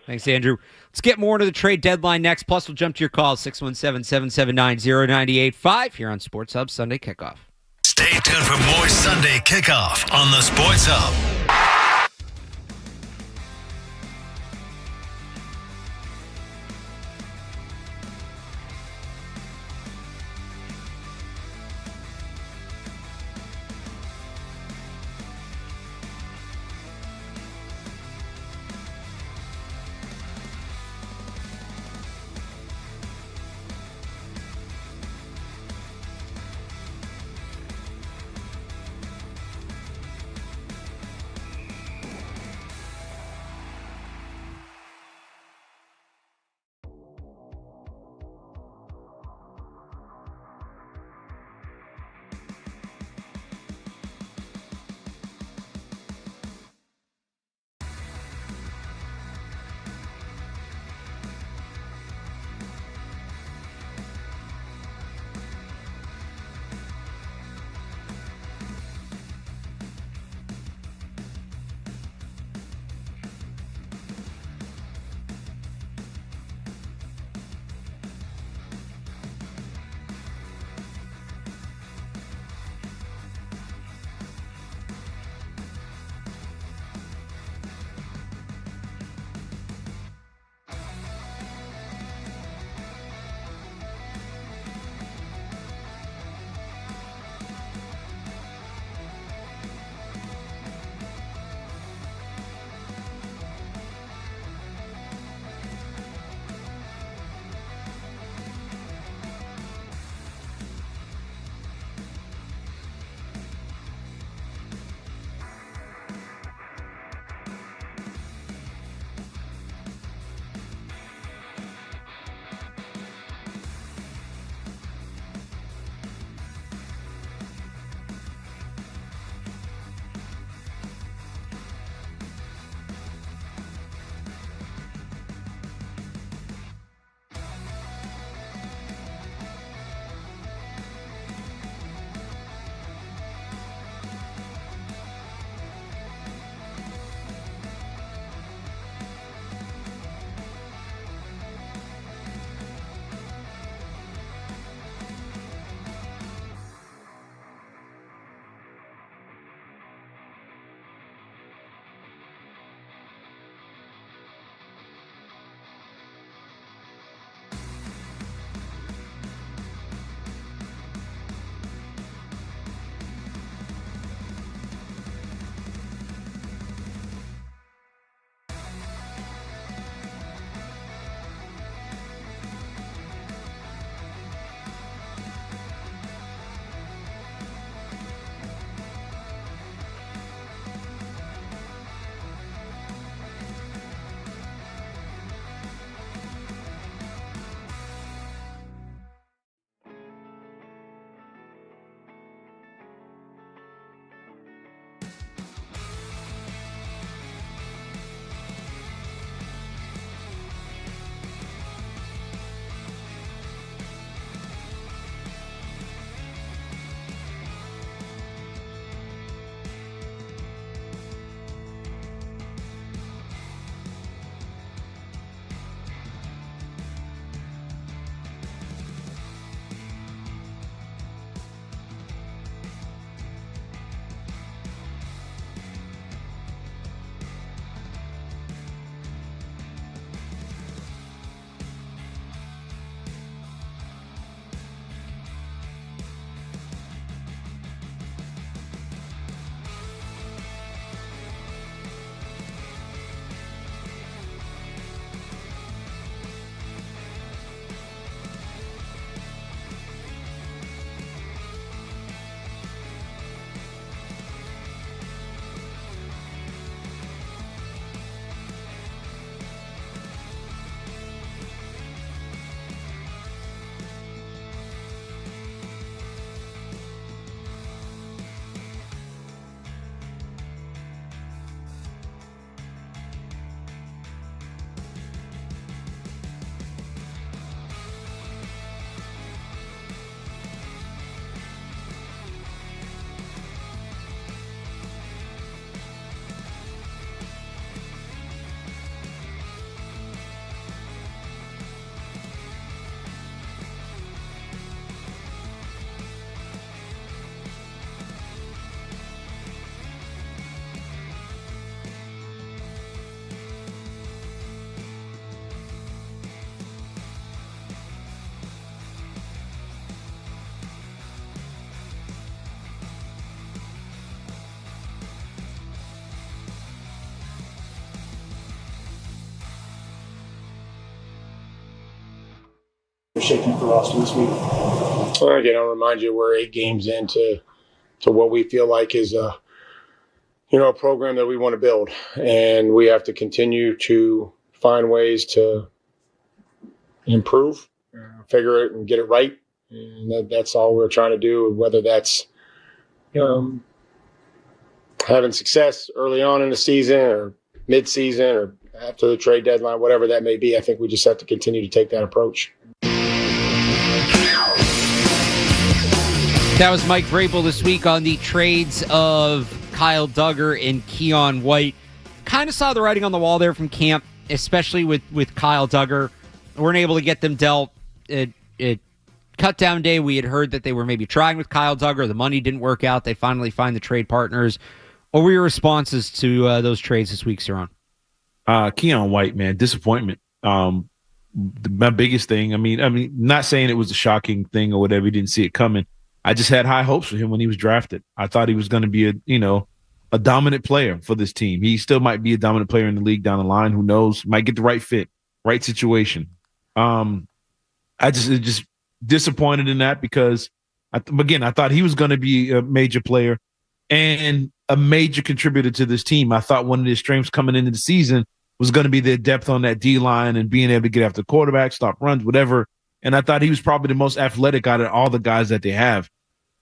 Thanks, Andrew. Let's get more into the trade deadline next. Plus, we'll jump to your calls, 617-779-0985 here on Sports Hub Sunday Kickoff. Stay tuned for more Sunday Kickoff on the Sports Hub. shaping up the roster this week? Well, again, I'll remind you, we're 8 games into what we feel like is a program that we want to build, and we have to continue to find ways to improve, figure it and get it right. And that's all we're trying to do, whether that's having success early on in the season or mid-season or after the trade deadline, whatever that may be. I think we just have to continue to take that approach. That was Mike Vrabel this week on the trades of Kyle Dugger and Keon White. Kind of saw the writing on the wall there from camp, especially with Kyle Dugger. Weren't able to get them dealt. At cut down day, we had heard that they were maybe trying with Kyle Dugger. The money didn't work out. They finally find the trade partners. What were your responses to those trades this week, Cerrone? Keon White, man, disappointment. My biggest thing, I mean, not saying it was a shocking thing or whatever. He didn't see it coming. I just had high hopes for him when he was drafted. I thought he was going to be a dominant player for this team. He still might be a dominant player in the league down the line. Who knows? Might get the right fit, right situation. I just disappointed in that because, I thought he was going to be a major player and a major contributor to this team. I thought one of his strengths coming into the season was going to be their depth on that D-line and being able to get after the quarterback, stop runs, whatever. And I thought he was probably the most athletic out of all the guys that they have.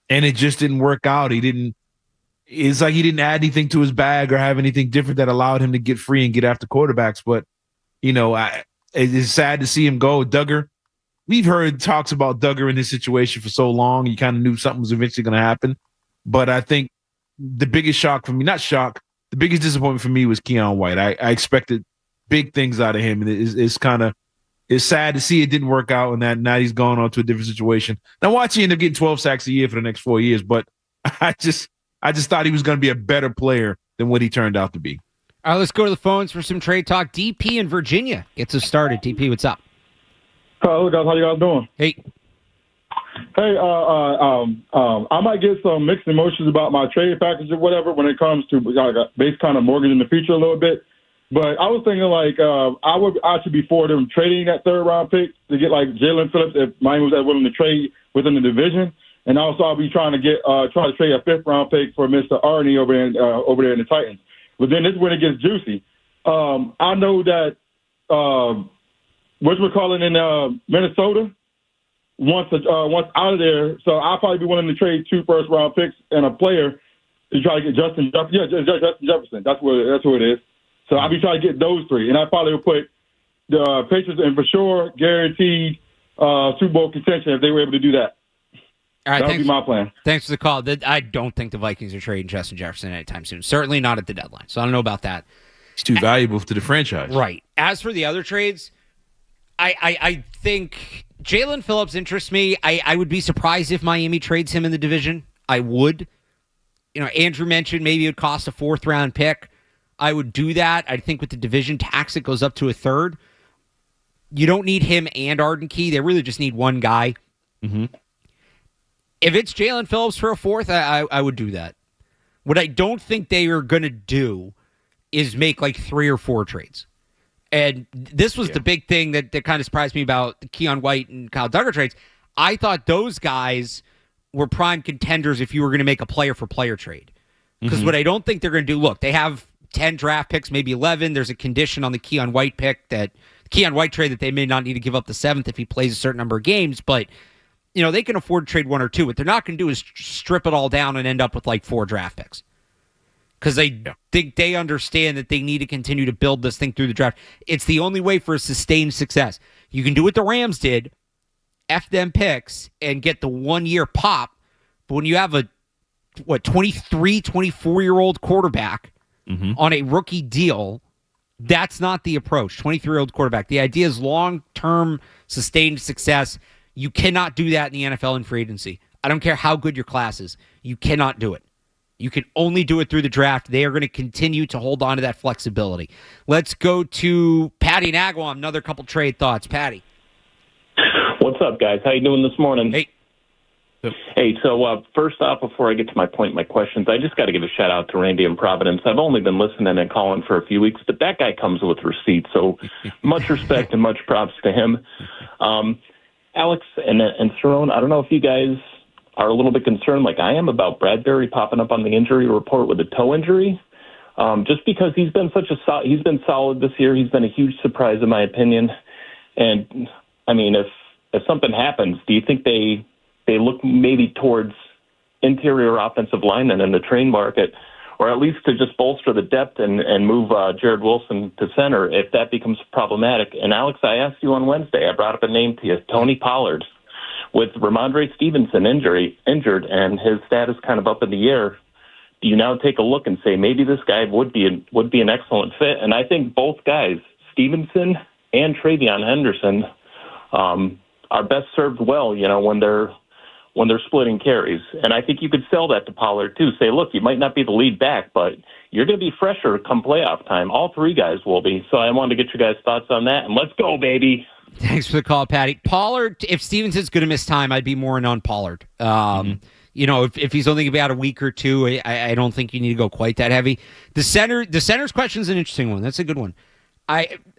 And it just didn't work out. It's like he didn't add anything to his bag or have anything different that allowed him to get free and get after quarterbacks. But, it's sad to see him go. Dugger, we've heard talks about Dugger in this situation for so long. You kind of knew something was eventually going to happen. But I think the biggest shock for me, not shock, the biggest disappointment for me was Keon White. I expected big things out of him. And it's sad to see it didn't work out and that now he's gone on to a different situation. Now watch, he end up getting 12 sacks a year for the next 4 years, but I just thought he was going to be a better player than what he turned out to be. All right, let's go to the phones for some trade talk. DP in Virginia gets us started. DP, what's up? Hello, guys. How you guys doing? Hey. Hey, I might get some mixed emotions about my trade package or whatever when it comes to base kind of mortgage in the future a little bit. But I was thinking I should be for them trading that 3rd round pick to get like Jalen Phillips if Miami was that willing to trade within the division, and also I'll be trying to trade a 5th round pick for Mr. Arney over there in the Titans. But then this is when it gets juicy. I know that what we're calling in Minnesota once out of there, so I'll probably be willing to trade 2 first round picks and a player to try to get Justin Jefferson. Yeah, Justin Jefferson. That's what it is. So I'll be trying to get those 3, and I probably would put the Patriots in for sure, guaranteed Super Bowl contention if they were able to do that. All right, that would be my plan. Thanks for the call. I don't think the Vikings are trading Justin Jefferson anytime soon. Certainly not at the deadline. So I don't know about that. He's too valuable to the franchise. Right. As for the other trades, I think Jalen Phillips interests me. I would be surprised if Miami trades him in the division. I would. Andrew mentioned maybe it would cost a 4th round pick. I would do that. I think with the division tax, it goes up to a 3rd. You don't need him and Arden Key. They really just need one guy. Mm-hmm. If it's Jalen Phillips for a 4th, I would do that. What I don't think they are going to do is make like 3 or 4 trades. And this was the big thing that kind of surprised me about the Keon White and Kyle Dugger trades. I thought those guys were prime contenders if you were going to make a player-for-player trade. Because what I don't think they're going to do, look, they have 10 draft picks, maybe 11. There's a condition on the Keon White trade that they may not need to give up the 7th if he plays a certain number of games, but they can afford to trade 1 or 2. What they're not going to do is strip it all down and end up with like 4 draft picks. Because they think they understand that they need to continue to build this thing through the draft. It's the only way for a sustained success. You can do what the Rams did, F them picks, and get the 1-year pop. But when you have a 23, 24-year-old quarterback on a rookie deal, that's not the approach. 23-year-old quarterback. The idea is long-term sustained success. You cannot do that in the NFL in free agency. I don't care how good your class is. You cannot do it. You can only do it through the draft. They are going to continue to hold on to that flexibility. Let's go to Patty and Agawam. Another couple trade thoughts. Patty. What's up, guys? How you doing this morning? Hey. Hey, so first off, before I get to my questions, I just got to give a shout-out to Randy in Providence. I've only been listening and calling for a few weeks, but that guy comes with receipts, so much respect and much props to him. Alex and Cerrone, I don't know if you guys are a little bit concerned like I am about Bradbury popping up on the injury report with a toe injury. Just because he's been solid this year. He's been a huge surprise in my opinion. And I mean, if something happens, do you think they look maybe towards interior offensive linemen in the trade market, or at least to just bolster the depth and move Jared Wilson to center if that becomes problematic? And Alex, I asked you on Wednesday, I brought up a name to you, Tony Pollard. With Ramondre Stevenson injured and his status kind of up in the air, do you now take a look and say maybe this guy would be an excellent fit? And I think both guys, Stevenson and Travion Henderson, are best served well, when they're splitting carries. And I think you could sell that to Pollard too. Say, look, you might not be the lead back, but you're going to be fresher come playoff time. All three guys will be. So I wanted to get your guys' thoughts on that. And let's go, baby. Thanks for the call, Patty. Pollard, if Stevenson's going to miss time, I'd be more in on Pollard. If he's only going to be out a week or two, I don't think you need to go quite that heavy. The center's question is an interesting one. That's a good one.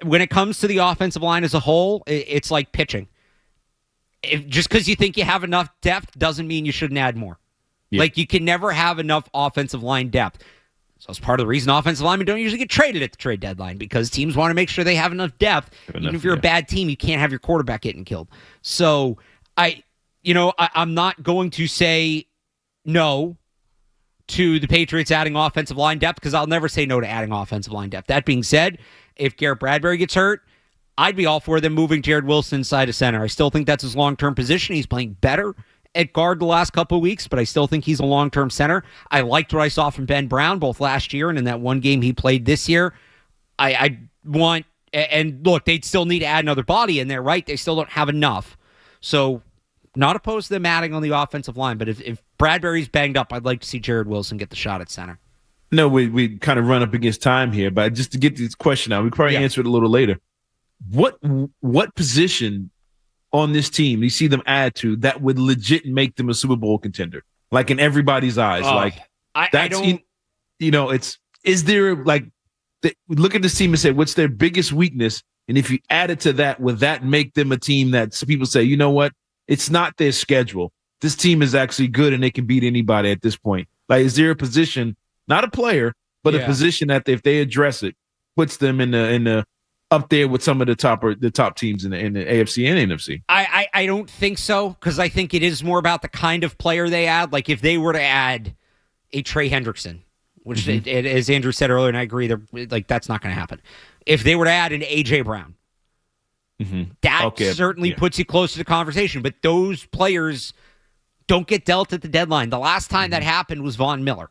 When it comes to the offensive line as a whole, it's like pitching. Just because you think you have enough depth doesn't mean you shouldn't add more. Yeah. Like, you can never have enough offensive line depth. So it's part of the reason offensive linemen don't usually get traded at the trade deadline, because teams want to make sure they have enough depth. Even if you're a bad team, you can't have your quarterback getting killed. So I'm not going to say no to the Patriots adding offensive line depth, because I'll never say no to adding offensive line depth. That being said, if Garrett Bradbury gets hurt, I'd be all for them moving Jared Wilson inside of center. I still think that's his long-term position. He's playing better at guard the last couple of weeks, but I still think he's a long-term center. I liked what I saw from Ben Brown both last year and in that one game he played this year. And look, they'd still need to add another body in there, right? They still don't have enough. So not opposed to them adding on the offensive line, but if Bradbury's banged up, I'd like to see Jared Wilson get the shot at center. No, we kind of run up against time here, but just to get this question out, we probably answer it a little later. What position on this team you see them add to that would legit make them a Super Bowl contender? Like, in everybody's eyes, is there look at this team and say, what's their biggest weakness? And if you add it to that, would that make them a team that people say, you know what? It's not their schedule. This team is actually good and they can beat anybody at this point. Like, is there a position, not a player, but a position that if they address it, puts them in the up there with some of the top teams in the AFC and NFC? I don't think so, because I think it is more about the kind of player they add. Like, if they were to add a Trey Hendrickson, which as Andrew said earlier, and I agree, that's not going to happen. If they were to add an A.J. Brown, that certainly puts you close to the conversation. But those players don't get dealt at the deadline. The last time that happened was Von Miller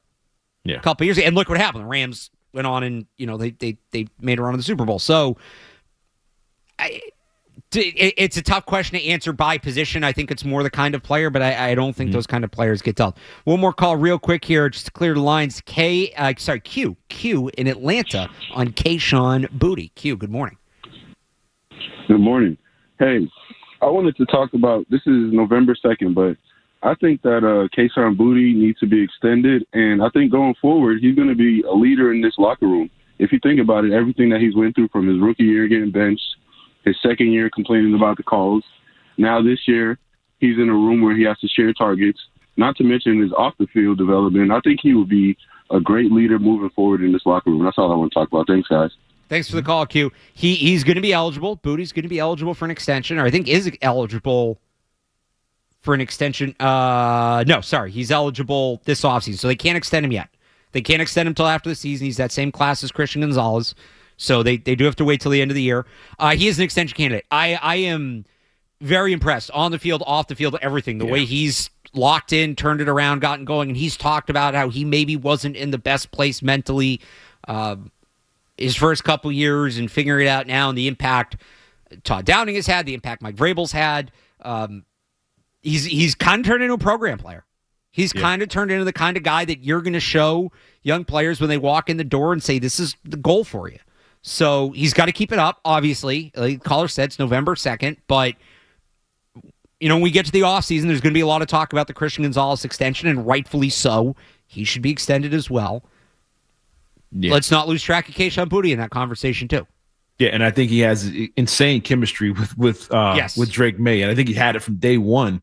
a couple years ago. And look what happened. The Rams went on and, they made a run in the Super Bowl. So it's a tough question to answer by position. I think it's more the kind of player, but I don't think those kind of players get dealt. One more call real quick here, just to clear the lines. Q in Atlanta on Kayshon Boutte. Q, good morning. Good morning. Hey, I wanted to talk about, this is November 2nd, but I think that Kayshon Boutte needs to be extended, and I think going forward, he's going to be a leader in this locker room. If you think about it, everything that he's went through from his rookie year getting benched, his second year complaining about the calls, now this year he's in a room where he has to share targets, not to mention his off-the-field development. I think he will be a great leader moving forward in this locker room. That's all I want to talk about. Thanks, guys. Thanks for the call, Q. He's going to be eligible. Boutte's going to be eligible for an extension, or I think is eligible for an extension. He's eligible this offseason, so they can't extend him yet. They can't extend him until after the season. He's that same class as Christian Gonzalez, so they do have to wait till the end of the year. He is an extension candidate. I am very impressed on the field, off the field, everything. The way he's locked in, turned it around, gotten going, and he's talked about how he maybe wasn't in the best place mentally his first couple years and figuring it out now, and the impact Todd Downing has had, the impact Mike Vrabel's had. He's kind of turned into a program player. He's kind of turned into the kind of guy that you're going to show young players when they walk in the door and say, this is the goal for you. So he's got to keep it up, obviously. Like the caller said, it's November 2nd. But, when we get to the offseason, there's going to be a lot of talk about the Christian Gonzalez extension, and rightfully so. He should be extended as well. Yeah. Let's not lose track of Kayshon Boutte in that conversation, too. Yeah, and I think he has insane chemistry with Drake May, and I think he had it from day one.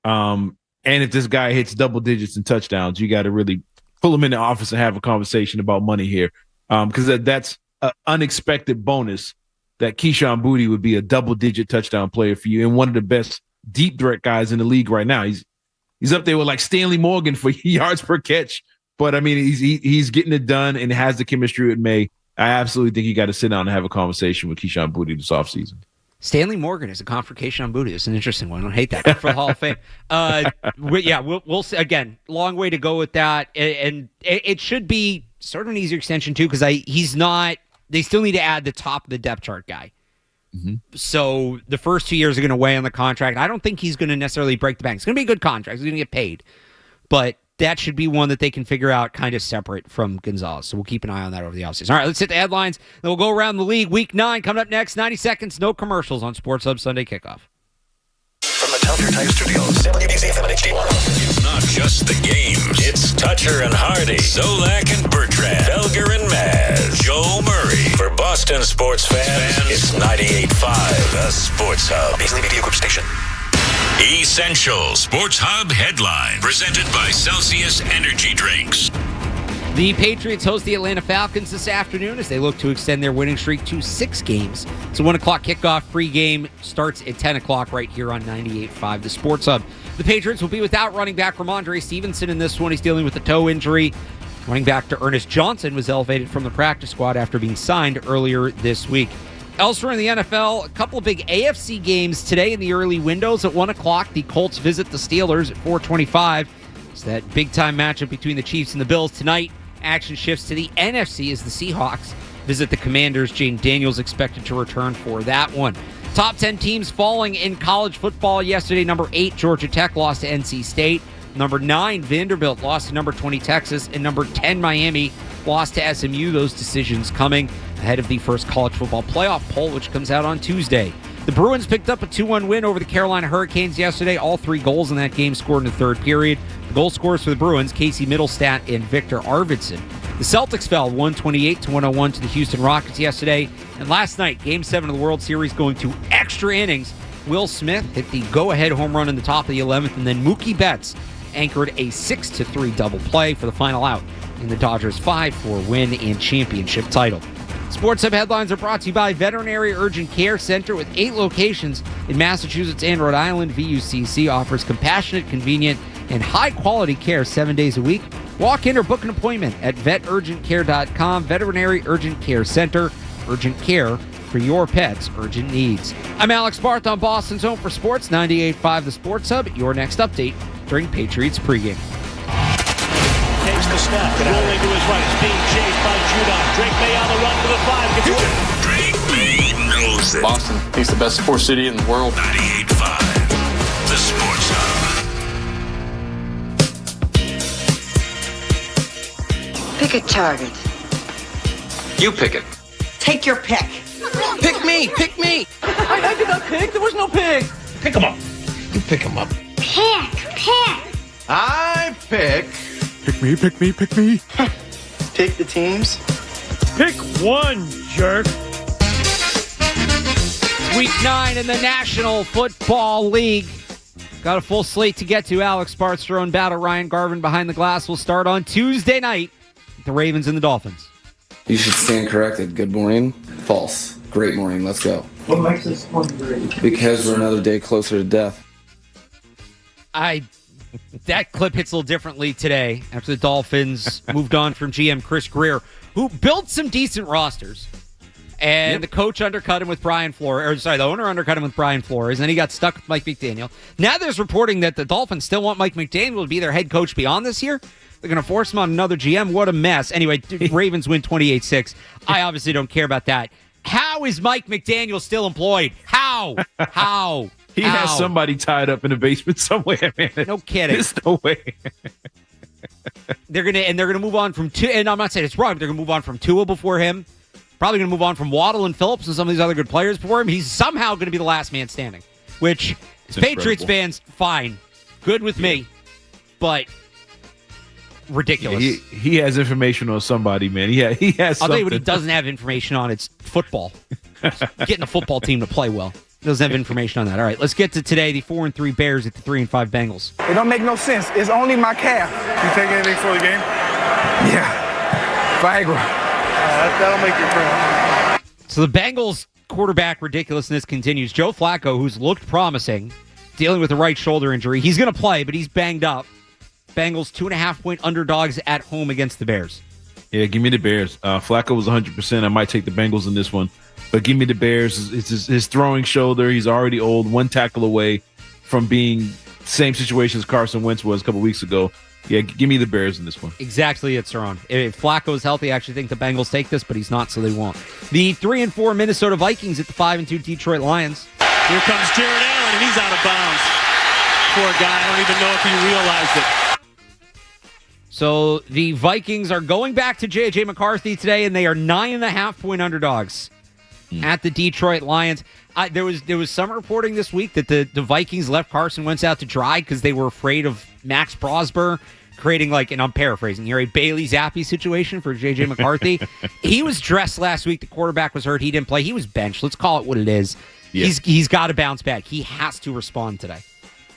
And if this guy hits double digits in touchdowns, you got to really pull him in the office and have a conversation about money here, because that's an unexpected bonus that Keyshawn Boutte would be a double-digit touchdown player for you and one of the best deep threat guys in the league right now. He's up there with like Stanley Morgan for yards per catch, but I mean he's getting it done and has the chemistry with May. I absolutely think you got to sit down and have a conversation with Keyshawn Boutte this offseason. Stanley Morgan is a confrontation on Boutte. It's an interesting one. I don't hate that. Good for the Hall of Fame. We'll see. Again, long way to go with that. And it should be sort of an easier extension, too, because he's not – they still need to add the top of the depth chart guy. Mm-hmm. So the first 2 years are going to weigh on the contract. I don't think he's going to necessarily break the bank. It's going to be a good contract. He's going to get paid. But that should be one that they can figure out kind of separate from Gonzalez. So we'll keep an eye on that over the offseason. All right, let's hit the headlines. Then we'll go around the league. Week 9 coming up next. 90 seconds, no commercials on Sports Hub Sunday Kickoff. From the Telfair Tire Studios, WBZ-FM and HD1. It's not just the games. It's Toucher and Hardy, Zolak and Bertrand, Felger and Maz, Joe Murray. For Boston sports fans, it's 98.5, the Sports Hub. Beasley Media Group Station. Essential Sports Hub headline presented by Celsius Energy Drinks. The Patriots host the Atlanta Falcons this afternoon as they look to extend their winning streak to 6 games. It's a 1 o'clock kickoff. Pregame starts at 10 o'clock right here on 98.5, the Sports Hub. The Patriots will be without running back Ramondre Stevenson in this one. He's dealing with a toe injury. Running back to Ernest Johnson was elevated from the practice squad after being signed earlier this week. Elsewhere in the NFL, a couple of big AFC games today in the early windows. At 1 o'clock, the Colts visit the Steelers at 4:25. It's that big-time matchup between the Chiefs and the Bills. Tonight, action shifts to the NFC as the Seahawks visit the Commanders. Jaden Daniels expected to return for that one. Top 10 teams falling in college football yesterday. Number 8, Georgia Tech lost to NC State. Number 9, Vanderbilt lost to number 20, Texas. And number 10, Miami lost to SMU. Those decisions coming ahead of the first college football playoff poll, which comes out on Tuesday. The Bruins picked up a 2-1 win over the Carolina Hurricanes yesterday. All 3 goals in that game scored in the third period. The goal scorers for the Bruins, Casey Middlestat and Victor Arvidsson. The Celtics fell 128-101 to the Houston Rockets yesterday. And last night, Game 7 of the World Series going to extra innings. Will Smith hit the go-ahead home run in the top of the 11th, and then Mookie Betts anchored a 6-3 double play for the final out in the Dodgers' 5-4 win and championship title. Sports Hub headlines are brought to you by Veterinary Urgent Care Center with 8 locations in Massachusetts and Rhode Island. VUCC offers compassionate, convenient, and high-quality care 7 days a week. Walk in or book an appointment at veturgentcare.com. Veterinary Urgent Care Center. Urgent care for your pet's urgent needs. I'm Alex Barth on Boston's Home for Sports, 98.5 The Sports Hub. Your next update during Patriots pregame. Takes the snap, rolling to his right. It's being chased by Judon. Drake May on the run to the 5. Gets away. Drake May knows it. Boston, he's the best sports city in the world. 98.5, the Sports Hub. Pick a target. You pick it. Take your pick. Pick me. Pick me. I did not pick. There was no pick. Pick him up. You pick him up. Pick. I pick. Pick me. Pick the teams. Pick one, jerk. Week 9 in the National Football League. Got a full slate to get to. Alex Barth, Cerrone Battle, Ryan Garvin behind the glass will start on Tuesday night with the Ravens and the Dolphins. You should stand corrected. Good morning. False. Great morning. Let's go. What makes this one great? Because we're another day closer to death. That clip hits a little differently today after the Dolphins moved on from GM Chris Greer, who built some decent rosters. And the coach undercut him with Brian Flores. The owner undercut him with Brian Flores. And then he got stuck with Mike McDaniel. Now there's reporting that the Dolphins still want Mike McDaniel to be their head coach beyond this year. They're going to force him on another GM. What a mess. Anyway, Ravens win 28-6. I obviously don't care about that. How is Mike McDaniel still employed? How? He has somebody tied up in the basement somewhere, man. No kidding. There's no way. They're gonna move on from Tua, and I'm not saying it's wrong. They're gonna move on from Tua before him. Probably gonna move on from Waddle and Phillips and some of these other good players before him. He's somehow gonna be the last man standing, which Patriots fans, fine, good with me, but ridiculous. Yeah, he has information on somebody, man. He has. I'll tell you what he doesn't have information on. It's football. getting a football team to play well. Doesn't have information on that. All right, let's get to today. The 4-3 Bears at the 3-5 Bengals. It don't make no sense. It's only my calf. You take anything for the game? Yeah. Viagra. That'll make you cry. So the Bengals quarterback ridiculousness continues. Joe Flacco, who's looked promising, dealing with a right shoulder injury. He's going to play, but he's banged up. Bengals 2.5-point underdogs at home against the Bears. Yeah, give me the Bears. Flacco was 100%. I might take the Bengals in this one. But give me the Bears. It's his throwing shoulder. He's already old, one tackle away from being same situation as Carson Wentz was a couple weeks ago. Yeah, give me the Bears in this one. Exactly, it's Cerrone. If Flacco is healthy, I actually think the Bengals take this, but he's not, so they won't. The 3-4 Minnesota Vikings at the 5-2 Detroit Lions. Here comes Jared Allen, and he's out of bounds. Poor guy. I don't even know if he realized it. So the Vikings are going back to J.J. McCarthy today, and they are 9.5-point underdogs at the Detroit Lions. There was some reporting this week that the Vikings left Carson Wentz out to dry because they were afraid of Max Prosper creating, like, and I'm paraphrasing here, a Bailey Zappi situation for J.J. McCarthy. He was dressed last week. The quarterback was hurt. He didn't play. He was benched. Let's call it what it is. Yeah. He's got to bounce back. He has to respond today.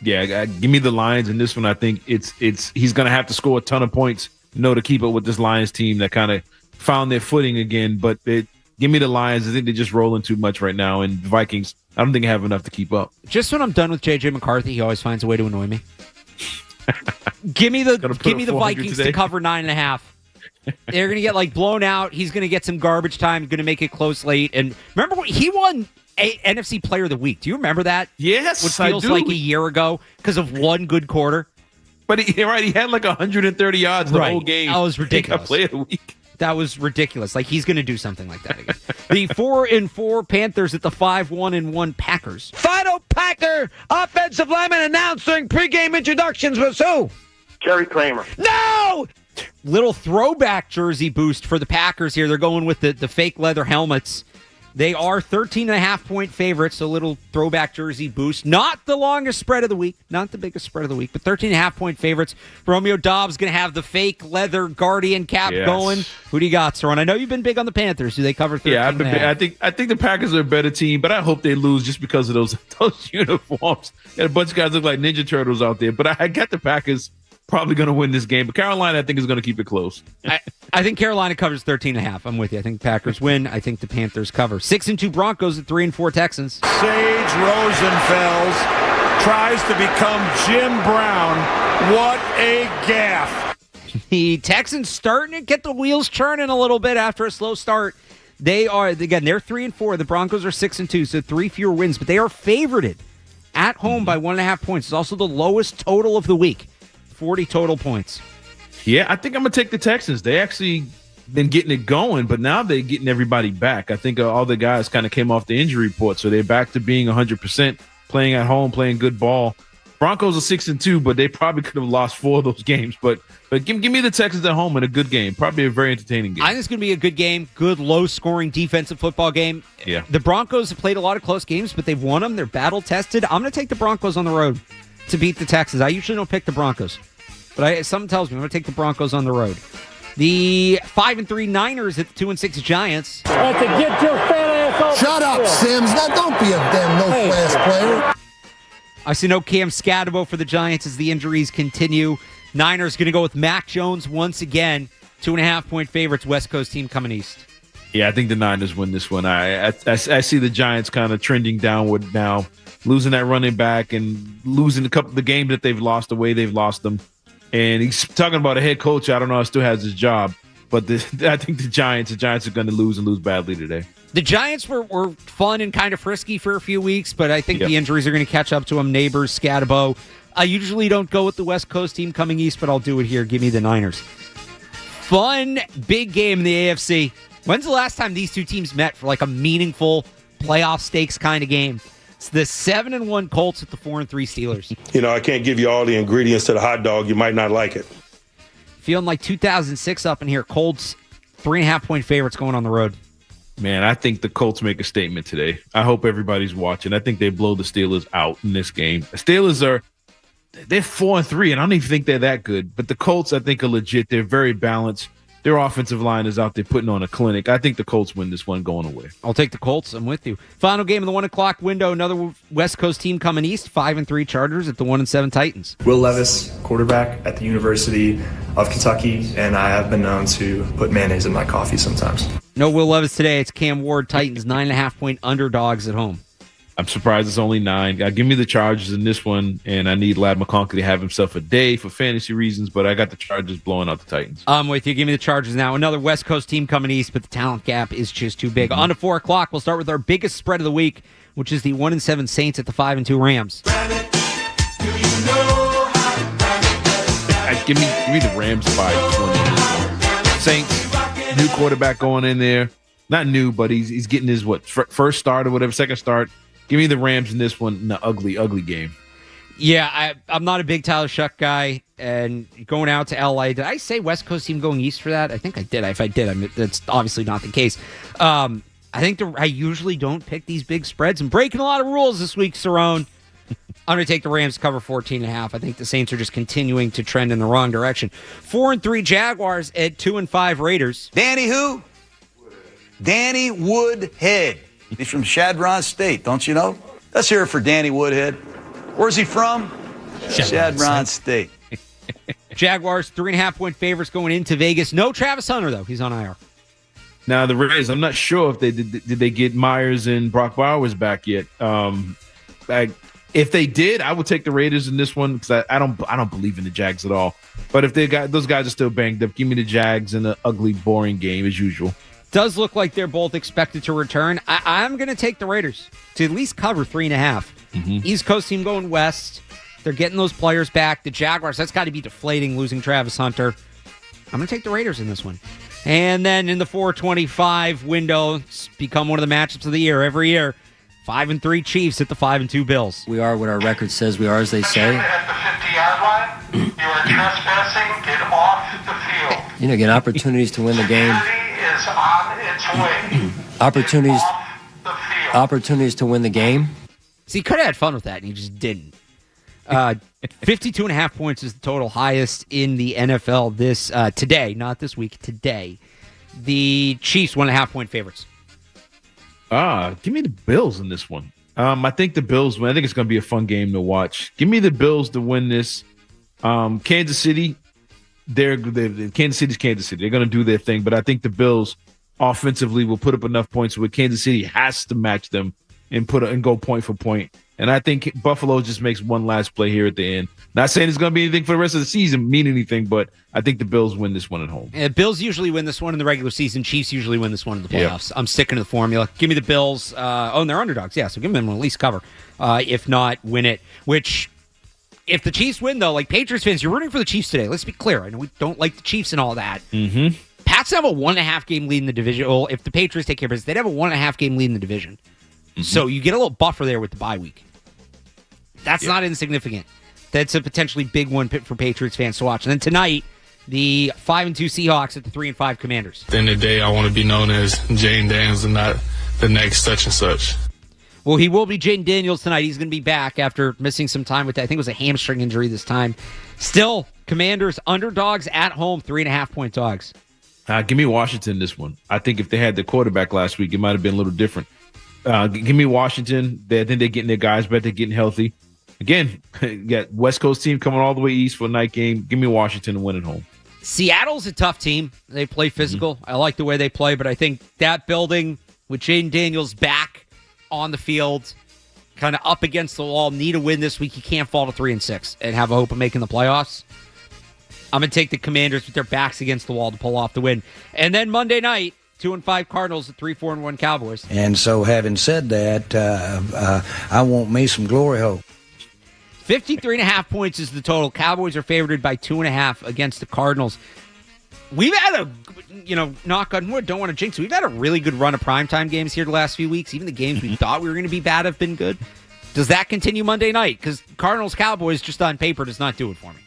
Yeah, give me the Lions in this one. I think it's he's going to have to score a ton of points, to keep up with this Lions team that kind of found their footing again. But give me the Lions. I think they're just rolling too much right now. And the Vikings, I don't think have enough to keep up. Just when I'm done with J.J. McCarthy, he always finds a way to annoy me. Give me the Vikings today to cover 9.5. They're going to get blown out. He's going to get some garbage time. Going to make it close late. And remember, he won NFC Player of the Week. Do you remember that? Yes, what feels like a year ago because of one good quarter. But he had 130 yards the whole game. That was ridiculous. Player of the Week. That was ridiculous. He's going to do something like that again. The 4-4 Panthers at the 5-1 Packers. Final Packer offensive lineman announced during pregame introductions was who? Jerry Kramer. No! Little throwback jersey boost for the Packers here. They're going with the fake leather helmets. They are 13.5-point favorites, so little throwback jersey boost. Not the longest spread of the week, not the biggest spread of the week, but 13.5-point favorites. Romeo Dobbs going to have the fake leather Guardian cap going. Who do you got, Cerrone? I know you've been big on the Panthers. Do they cover 13? Yeah, I think the Packers are a better team, but I hope they lose just because of those uniforms. Got a bunch of guys look like Ninja Turtles out there, but I got the Packers probably going to win this game. But Carolina, I think, is going to keep it close. I think Carolina covers 13.5. I'm with you. I think Packers win. I think the Panthers cover. 6-2 Broncos at 3-4 Texans. Sage Rosenfels tries to become Jim Brown. What a gaffe. The Texans starting to get the wheels churning a little bit after a slow start. They're 3-4. The Broncos are 6-2, so 3 fewer wins, but they are favorited at home by 1.5 points. It's also the lowest total of the week. 40 total points. Yeah, I think I'm going to take the Texans. They actually been getting it going, but now they're getting everybody back. I think all the guys kind of came off the injury report, so they're back to being 100%, playing at home, playing good ball. Broncos are 6-2, but they probably could have lost 4 of those games. But give me the Texans at home in a good game. Probably a very entertaining game. I think it's going to be a good game, good low-scoring defensive football game. Yeah. The Broncos have played a lot of close games, but they've won them. They're battle-tested. I'm going to take the Broncos on the road to beat the Texans. I usually don't pick the Broncos. But something tells me I'm going to take the Broncos on the road. The 5-3 Niners at the 2-6 Giants. And to get your fat ass off. Shut up, Sims. Now don't be a damn no-class player. I see no Cam Scatabo for the Giants as the injuries continue. Niners going to go with Mac Jones once again. 2.5-point favorites, West Coast team coming east. Yeah, I think the Niners win this one. I see the Giants kind of trending downward now, losing that running back and losing a couple of the games that they've lost the way they've lost them. And he's talking about a head coach. I don't know if still has his job, but I think the Giants are going to lose and lose badly today. The Giants were fun and kind of frisky for a few weeks, but I think the injuries are going to catch up to them. Neighbors, Scatabo. I usually don't go with the West Coast team coming east, but I'll do it here. Give me the Niners. Fun, big game in the AFC. When's the last time these two teams met for a meaningful playoff stakes kind of game? It's the 7-1 Colts at the 4-3 Steelers. I can't give you all the ingredients to the hot dog. You might not like it. Feeling like 2006 up in here. Colts 3.5-point favorites going on the road. Man, I think the Colts make a statement today. I hope everybody's watching. I think they blow the Steelers out in this game. The Steelers they're 4-3, and I don't even think they're that good. But the Colts, I think, are legit. They're very balanced. their offensive line is out there putting on a clinic. I think the Colts win this one going away. I'll take the Colts. I'm with you. Final game of the 1 o'clock window. Another West Coast team coming east. 5-3 Chargers at the 1-7 Titans. Will Levis, quarterback at the University of Kentucky, and I have been known to put mayonnaise in my coffee sometimes. No Will Levis today. It's Cam Ward. Titans 9.5-point underdogs at home. I'm surprised it's only 9. Give me the Chargers in this one, and I need Lad McConkey to have himself a day for fantasy reasons, but I got the Chargers blowing out the Titans. I'm with you. Give me the Chargers now. Another West Coast team coming east, but the talent gap is just too big. On to 4 o'clock, we'll start with our biggest spread of the week, which is the 1-7 Saints at the 5-2 Rams. Give me the Rams by 20. Saints, new quarterback going in there. Not new, but he's getting his, first start or whatever, second start. Give me the Rams in this one in the ugly, ugly game. Yeah, I'm not a big Tyler Shuck guy, and going out to L.A. Did I say West Coast team going east for that? I think I did. If I did, that's obviously not the case. I think I usually don't pick these big spreads. I'm breaking a lot of rules this week, Cerrone. I'm going to take the Rams to cover 14.5. I think the Saints are just continuing to trend in the wrong direction. 4-3 Jaguars at 2-5 Raiders. Danny who? Danny Woodhead. He's from Shadron State, don't you know? Let's hear it for Danny Woodhead. Where's he from? Shadron State. Jaguars 3.5-point favorites going into Vegas. No Travis Hunter, though. He's on IR. Now, the Raiders, I'm not sure if they did they get Myers and Brock Bowers back yet. If they did, I would take the Raiders in this one because I don't believe in the Jags at all. But if those guys are still banged up, give me the Jags in an ugly, boring game as usual. Does look like they're both expected to return. I'm going to take the Raiders to at least cover 3.5. Mm-hmm. East Coast team going west. They're getting those players back. The Jaguars, that's got to be deflating losing Travis Hunter. I'm going to take the Raiders in this one. And then in the 425 window, it's become one of the matchups of the year every year. 5-3 Chiefs at the 5-2 Bills. We are what our record says we are, as they say. At the 50-yard line, you are trespassing. Get off the field. You know, get opportunities to win the game. Is on its way. Opportunities to win the game. See, he could have had fun with that, and he just didn't. 52.5 points is the total highest in the NFL this today, not this week, today. The Chiefs 1.5-point favorites. Give me the Bills in this one. I think the Bills win. I think it's going to be a fun game to watch. Give me the Bills to win this. Kansas City, Kansas City's Kansas City. They're going to do their thing, but I think the Bills offensively will put up enough points where Kansas City has to match them and go point for point. And I think Buffalo just makes one last play here at the end. Not saying it's going to be anything for the rest of the season, mean anything, but I think the Bills win this one at home. Bills usually win this one in the regular season. Chiefs usually win this one in the playoffs. Yep. I'm sticking to the formula. Give me the Bills. And they're underdogs. Yeah, so give them at least cover. If not, win it. Which, if the Chiefs win, though, like Patriots fans, you're rooting for the Chiefs today. Let's be clear. I know we don't like the Chiefs and all that. Mm-hmm. Pats have a 1.5 game lead in the division. Well, if the Patriots take care of business, they'd have a 1.5 game lead in the division. Mm-hmm. So you get a little buffer there with the bye week. That's not insignificant. That's a potentially big one for Patriots fans to watch. And then tonight, the 5-2 Seahawks at the 3-5 Commanders. At the end of the day, I want to be known as Jaden Daniels and not the next such and such. Well, he will be Jaden Daniels tonight. He's going to be back after missing some time with, I think it was a hamstring injury this time. Still, Commanders underdogs at home, 3.5-point dogs. Give me Washington this one. I think if they had the quarterback last week, it might have been a little different. Give me Washington. I think they're getting their guys back. They're getting healthy. Again, you got West Coast team coming all the way east for a night game. Give me Washington and win at home. Seattle's a tough team. They play physical. Mm-hmm. I like the way they play, but I think that building with Jaden Daniels back on the field, kind of up against the wall, need a win this week. You can't fall to 3-6 and have a hope of making the playoffs. I'm going to take the Commanders with their backs against the wall to pull off the win. And then Monday night, 2-5 Cardinals at 3-4-1 Cowboys. And so, having said that, I want me some glory hole. 53.5 points is the total. Cowboys are favored by 2.5 against the Cardinals. We've had knock on wood, don't want to jinx it. We've had a really good run of primetime games here the last few weeks. Even the games we thought we were going to be bad have been good. Does that continue Monday night? Because Cardinals-Cowboys just on paper does not do it for me.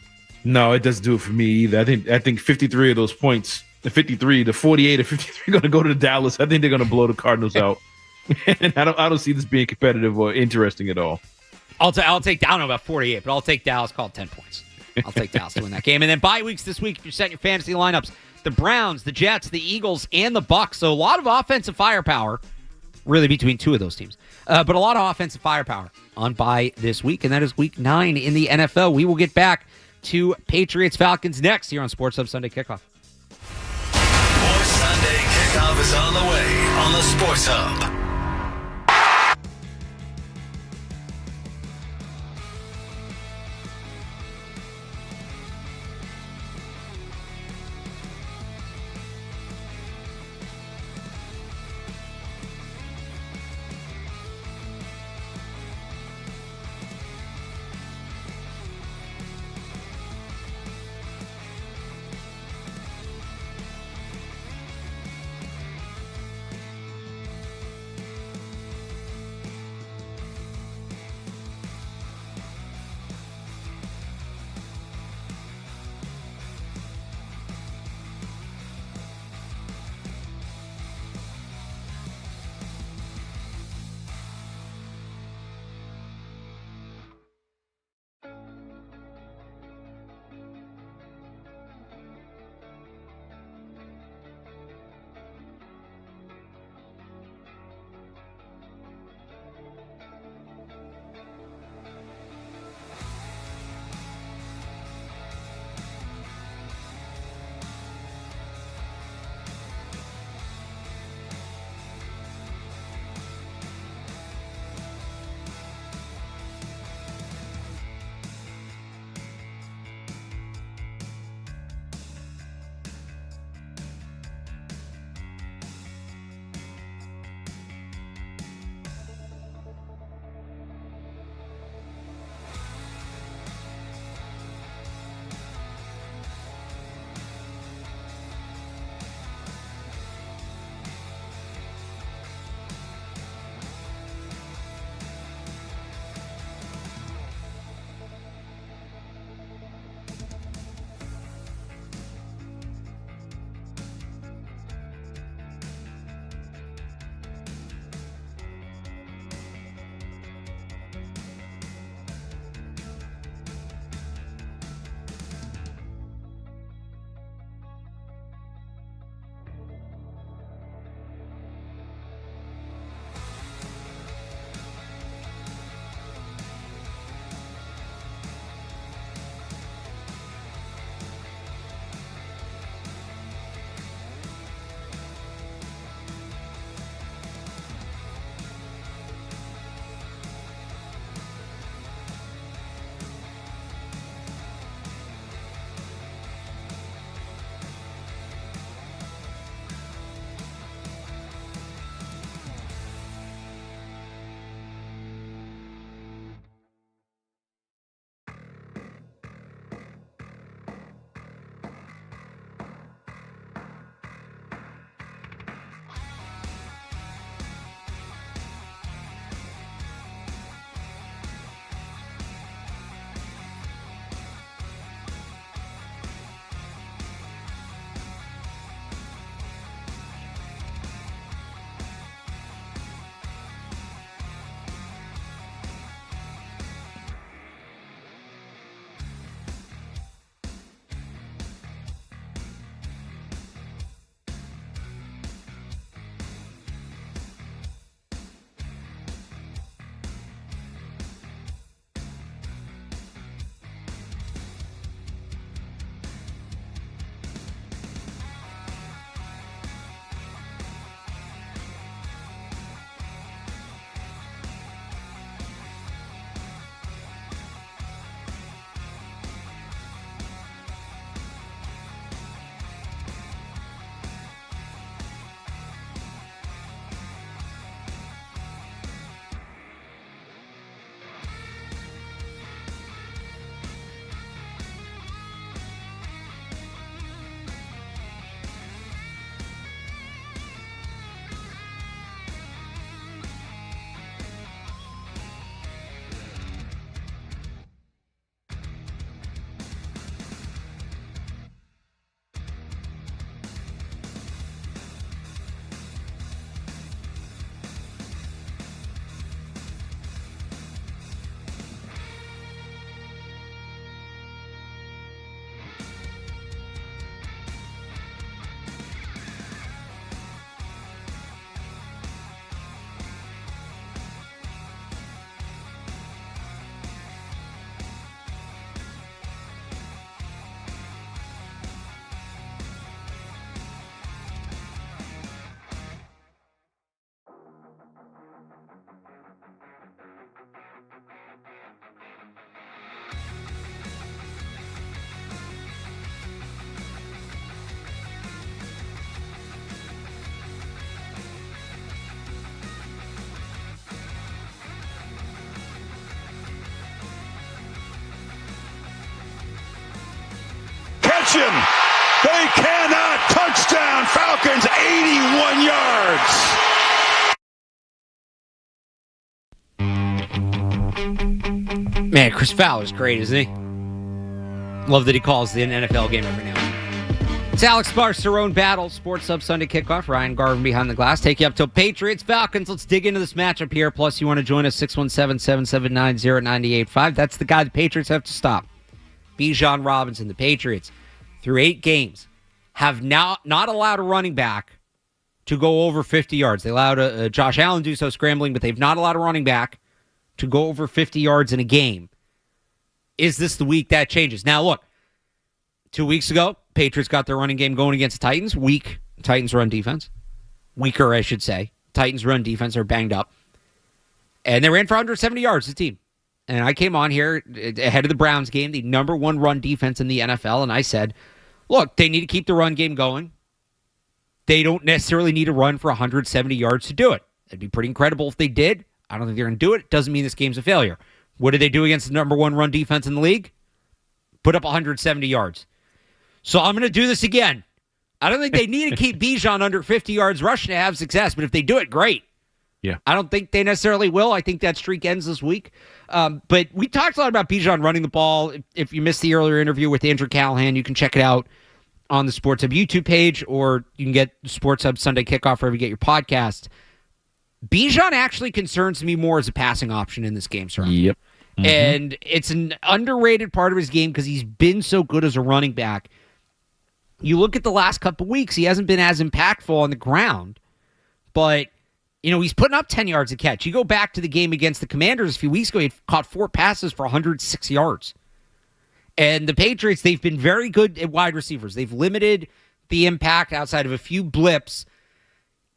No, it doesn't do it for me either. I think 53 of those points, the 53, the 48 or 53 are going to go to Dallas. I think they're going to blow the Cardinals out. And I don't see this being competitive or interesting at all. I'll take down about 48, but I'll take Dallas. Call it 10 points. I'll take Dallas to win that game. And then bye weeks this week. If you're setting your fantasy lineups, the Browns, the Jets, the Eagles, and the Bucs. So a lot of offensive firepower, really between two of those teams. But a lot of offensive firepower on bye this week, and that is week 9 in the NFL. We will get back to Patriots-Falcons next here on Sports Hub Sunday Kickoff. More Sunday Kickoff is on the way on the Sports Hub. interception. They cannot. Touchdown, Falcons, 81 yards. Man, Chris Fowler's great, isn't he? Love that he calls the NFL game every now and then. It's Alex Barth, Cerrone Battle, Sports Hub Sunday Kickoff. Ryan Garvin behind the glass. Take you up till Patriots-Falcons. Let's dig into this matchup here. Plus, you want to join us, 617-779-0985. That's the guy the Patriots have to stop. Bijan Robinson, the Patriots, through 8 games, have now not allowed a running back to go over 50 yards. They allowed Josh Allen do so scrambling, but they've not allowed a running back to go over 50 yards in a game. Is this the week that changes? Now, look, 2 weeks ago, Patriots got their running game going against the Titans. Weak Titans run defense. Weaker, I should say. Titans run defense are banged up. And they ran for 170 yards, the team. And I came on here ahead of the Browns game, the number 1 run defense in the NFL, and I said, look, they need to keep the run game going. They don't necessarily need to run for 170 yards to do it. It'd be pretty incredible if they did. I don't think they're going to do it. Doesn't mean this game's a failure. What did they do against the number 1 run defense in the league? Put up 170 yards. So I'm going to do this again. I don't think they need to keep Bijan under 50 yards rushing to have success, but if they do it, great. Yeah. I don't think they necessarily will. I think that streak ends this week. But we talked a lot about Bijan running the ball. If you missed the earlier interview with Andrew Callahan, you can check it out on the Sports Hub YouTube page, or you can get Sports Hub Sunday Kickoff wherever you get your podcast. Bijan actually concerns me more as a passing option in this game, sir. Yep. Mm-hmm. And it's an underrated part of his game because he's been so good as a running back. You look at the last couple weeks, he hasn't been as impactful on the ground, but he's putting up 10 yards a catch. You go back to the game against the Commanders a few weeks ago, he caught 4 passes for 106 yards. And the Patriots, they've been very good at wide receivers. They've limited the impact outside of a few blips,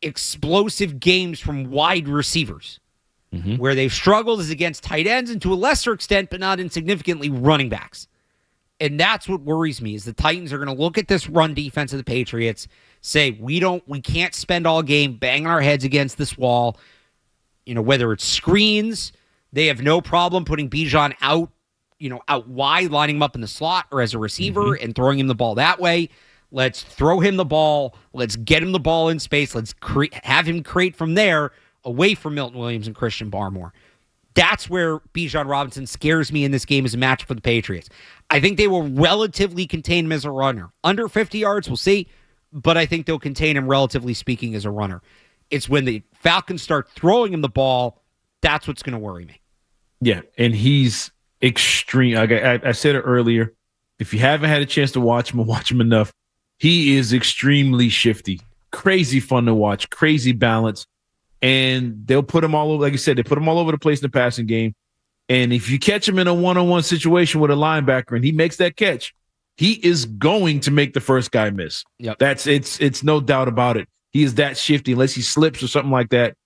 explosive games from wide receivers. Mm-hmm. Where they've struggled is against tight ends and to a lesser extent, but not insignificantly, running backs. And that's what worries me is the Titans are going to look at this run defense of the Patriots, say, we can't spend all game banging our heads against this wall. Whether it's screens, they have no problem putting Bijan out wide, lining him up in the slot or as a receiver and throwing him the ball that way. Let's throw him the ball. Let's get him the ball in space. Let's have him create from there away from Milton Williams and Christian Barmore. That's where Bijan Robinson scares me in this game as a match for the Patriots. I think they will relatively contain him as a runner. Under 50 yards, we'll see, but I think they'll contain him, relatively speaking, as a runner. It's when the Falcons start throwing him the ball, that's what's going to worry me. Yeah, and he's extreme. I said it earlier. If you haven't had a chance to watch him or watch him enough, he is extremely shifty. Crazy fun to watch, crazy balance. And they'll put him all over, like you said, they put him all over the place in the passing game. And if you catch him in a one-on-one situation with a linebacker and he makes that catch, he is going to make the first guy miss. Yep. It's no doubt about it. He is that shifty. Unless he slips or something like that,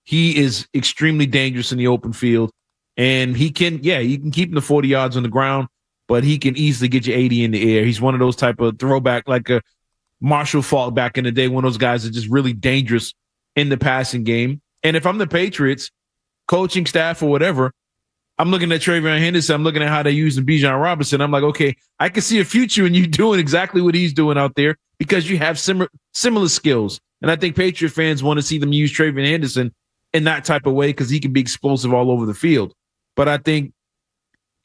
he is extremely dangerous in the open field. And he can keep him to 40 yards on the ground, but he can easily get you 80 in the air. He's one of those type of throwback, like a Marshall Faulk back in the day, one of those guys that just really dangerous in the passing game. And if I'm the Patriots, coaching staff or whatever, I'm looking at Travion Henderson. I'm looking at how they're using Bijan Robinson. I'm like, okay, I can see a future in you doing exactly what he's doing out there because you have similar skills. And I think Patriot fans want to see them use Travion Henderson in that type of way because he can be explosive all over the field. But I think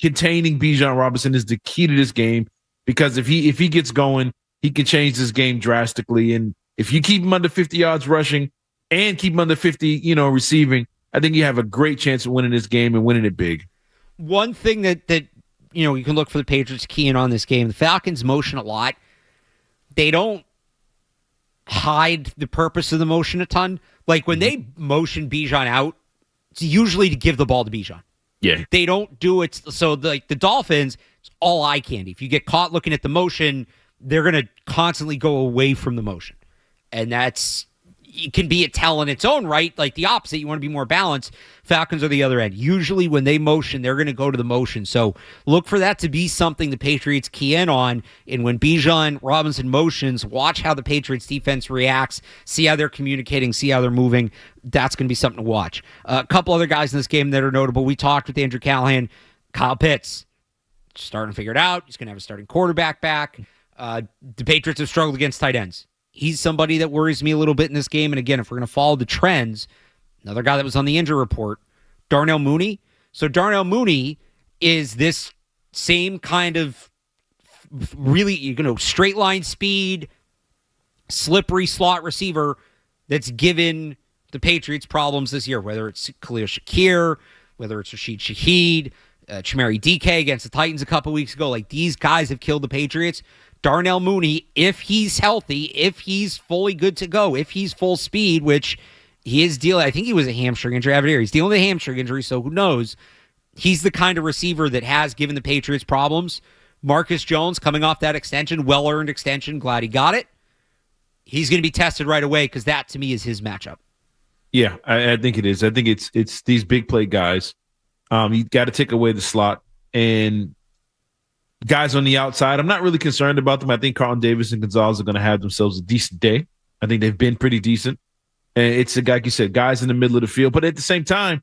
containing Bijan Robinson is the key to this game because if he gets going, he can change this game drastically. And if you keep him under 50 yards rushing and keep him under 50, receiving, I think you have a great chance of winning this game and winning it big. One thing that you can look for the Patriots keying on this game, the Falcons motion a lot. They don't hide the purpose of the motion a ton. Like when they motion Bijan out, it's usually to give the ball to Bijan. Yeah. They don't do it. So the Dolphins, it's all eye candy. If you get caught looking at the motion, they're going to constantly go away from the motion. And it can be a tell in its own right, like the opposite. You want to be more balanced. Falcons are the other end. Usually when they motion, they're going to go to the motion. So look for that to be something the Patriots key in on. And when Bijan Robinson motions, watch how the Patriots defense reacts, see how they're communicating, see how they're moving. That's going to be something to watch. A couple other guys in this game that are notable. We talked with Andrew Callahan. Kyle Pitts starting to figure it out. He's going to have a starting quarterback back. The Patriots have struggled against tight ends. He's somebody that worries me a little bit in this game. And again, if we're going to follow the trends, another guy that was on the injury report, Darnell Mooney. So Darnell Mooney is this same kind of really, straight line speed, slippery slot receiver that's given the Patriots problems this year, whether it's Khalil Shakir, whether it's Rashid Shaheed, Chimere DK against the Titans a couple weeks ago. Like, these guys have killed the Patriots. Darnell Mooney, if he's healthy, if he's fully good to go, if he's full speed, which he is dealing, I think he was a hamstring injury every year. He's dealing with a hamstring injury, so who knows? He's the kind of receiver that has given the Patriots problems. Marcus Jones coming off that extension, well-earned extension, glad he got it. He's going to be tested right away because that, to me, is his matchup. Yeah, I think it is. I think it's these big play guys. You got to take away the slot and guys on the outside. I'm not really concerned about them. I think Carlton Davis and Gonzalez are going to have themselves a decent day. I think they've been pretty decent. And it's, like you said, guys in the middle of the field. But at the same time,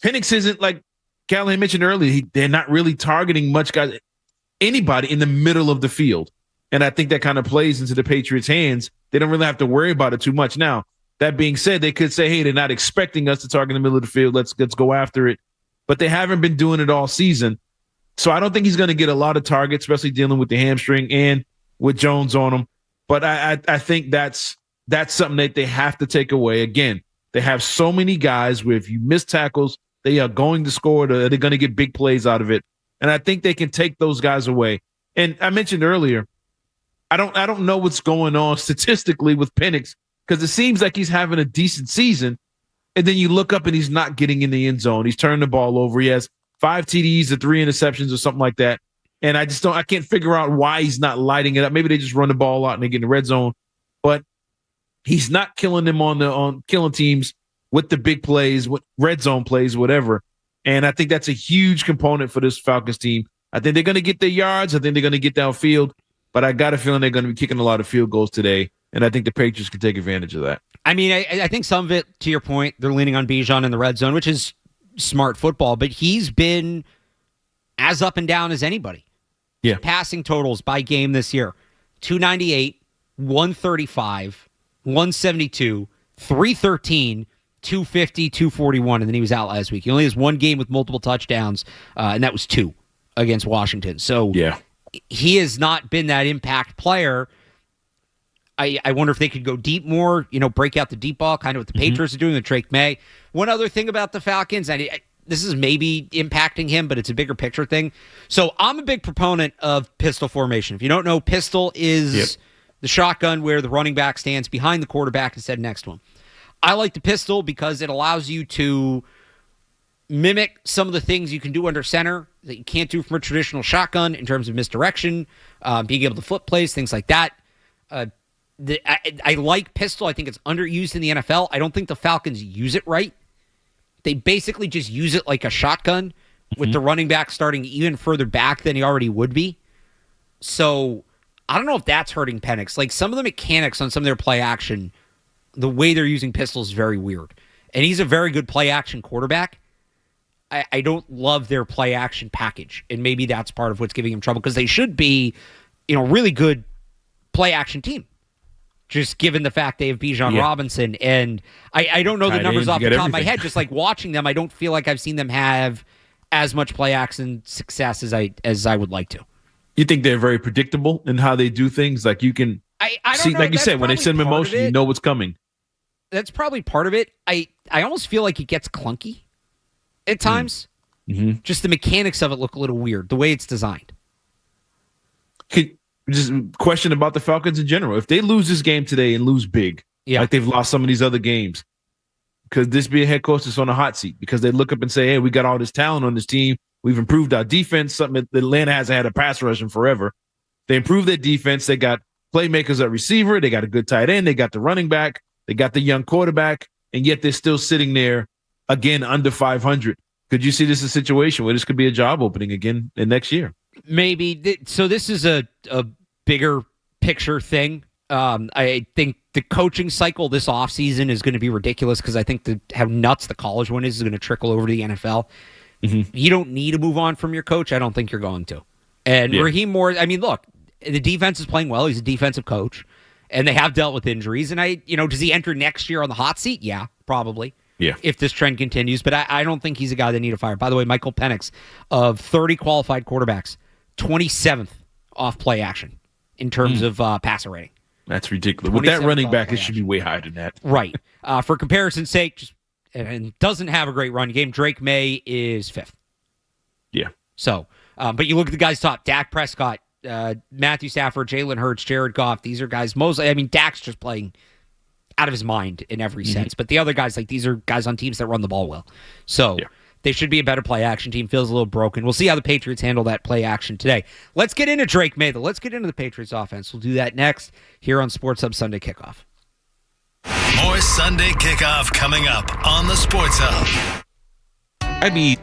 Penix isn't, like Callahan mentioned earlier, they're not really targeting much guys, anybody in the middle of the field. And I think that kind of plays into the Patriots' hands. They don't really have to worry about it too much. Now, that being said, they could say, hey, they're not expecting us to target the middle of the field. Let's go after it. But they haven't been doing it all season. So I don't think he's going to get a lot of targets, especially dealing with the hamstring and with Jones on him. But I think that's something that they have to take away. Again, they have so many guys where if you miss tackles, they are going to score. They're going to get big plays out of it. And I think they can take those guys away. And I mentioned earlier, I don't know what's going on statistically with Penix, because it seems like he's having a decent season, and then you look up and he's not getting in the end zone. He's turning the ball over. He has 5 TDs or 3 interceptions or something like that. And I can't figure out why he's not lighting it up. Maybe they just run the ball out and they get in the red zone, but he's not killing them on killing teams with the big plays, with red zone plays, whatever. And I think that's a huge component for this Falcons team. I think they're going to get their yards. I think they're going to get downfield, but I got a feeling they're going to be kicking a lot of field goals today. And I think the Patriots can take advantage of that. I mean, I think some of it, to your point, they're leaning on Bijan in the red zone, which is smart football, but he's been as up and down as anybody. Yeah. Passing totals by game this year, 298, 135, 172, 313, 250, 241, and then he was out last week. He only has one game with multiple touchdowns, and that was 2 against Washington. So yeah, he has not been that impact player. I wonder if they could go deep more, break out the deep ball, kind of what the Patriots are doing with Drake May. One other thing about the Falcons, this is maybe impacting him, but it's a bigger picture thing. So I'm a big proponent of pistol formation. If you don't know, pistol is the shotgun where the running back stands behind the quarterback instead of next to him. I like the pistol because it allows you to mimic some of the things you can do under center that you can't do from a traditional shotgun in terms of misdirection, being able to flip plays, things like that. I like pistol. I think it's underused in the NFL. I don't think the Falcons use it right. They basically just use it like a shotgun with the running back starting even further back than he already would be. So I don't know if that's hurting Penix. Like, some of the mechanics on some of their play action, the way they're using pistols is very weird. And he's a very good play action quarterback. I don't love their play action package. And maybe that's part of what's giving him trouble, because they should be, really good play action team. Just given the fact they have Bijan Robinson. And I don't know the numbers off the top of my head. Just like watching them, I don't feel like I've seen them have as much play action success as I would like to. You think they're very predictable in how they do things? Like, you can see, like you said, when they send them in motion, you know what's coming. That's probably part of it. I almost feel like it gets clunky at times. Just the mechanics of it look a little weird, the way it's designed. Just question about the Falcons in general. If they lose this game today and lose big, like they've lost some of these other games, could this be a head coach that's on a hot seat? Because they look up and say, hey, we got all this talent on this team. We've improved our defense, something that Atlanta hasn't had a pass rush in forever. They improved their defense. They got playmakers at receiver. They got a good tight end. They got the running back. They got the young quarterback. And yet they're still sitting there, again, under 500. Could you see this as a situation where this could be a job opening again in next year? Maybe. So this is a bigger picture thing. I think the coaching cycle this offseason is going to be ridiculous, because I think how nuts the college one is going to trickle over to the NFL. You don't need to move on from your coach. I don't think you're going to. And Raheem Morris, I mean, look, The defense is playing well. He's a defensive coach, and they have dealt with injuries. And does he enter next year on the hot seat? Yeah, probably. Yeah. If this trend continues, but I don't think he's a guy they need to fire. By the way, Michael Penix, of 30 qualified quarterbacks, 27th off play action in terms of passer rating. That's ridiculous. With that running back, it should be way higher than that. Right. For comparison's sake, and doesn't have a great run game. Drake May is 5th. Yeah. So, but you look at the guys top: Dak Prescott, Matthew Stafford, Jalen Hurts, Jared Goff. These are guys mostly. I mean, Dak's just playing out of his mind in every sense. But the other guys, these are guys on teams that run the ball well. So they should be a better play action team. Feels a little broken. We'll see how the Patriots handle that play action today. Let's get into Drake May, though. Let's get into the Patriots offense. We'll do that next here on Sports Hub Sunday Kickoff. More Sunday Kickoff coming up on the Sports Hub. I mean,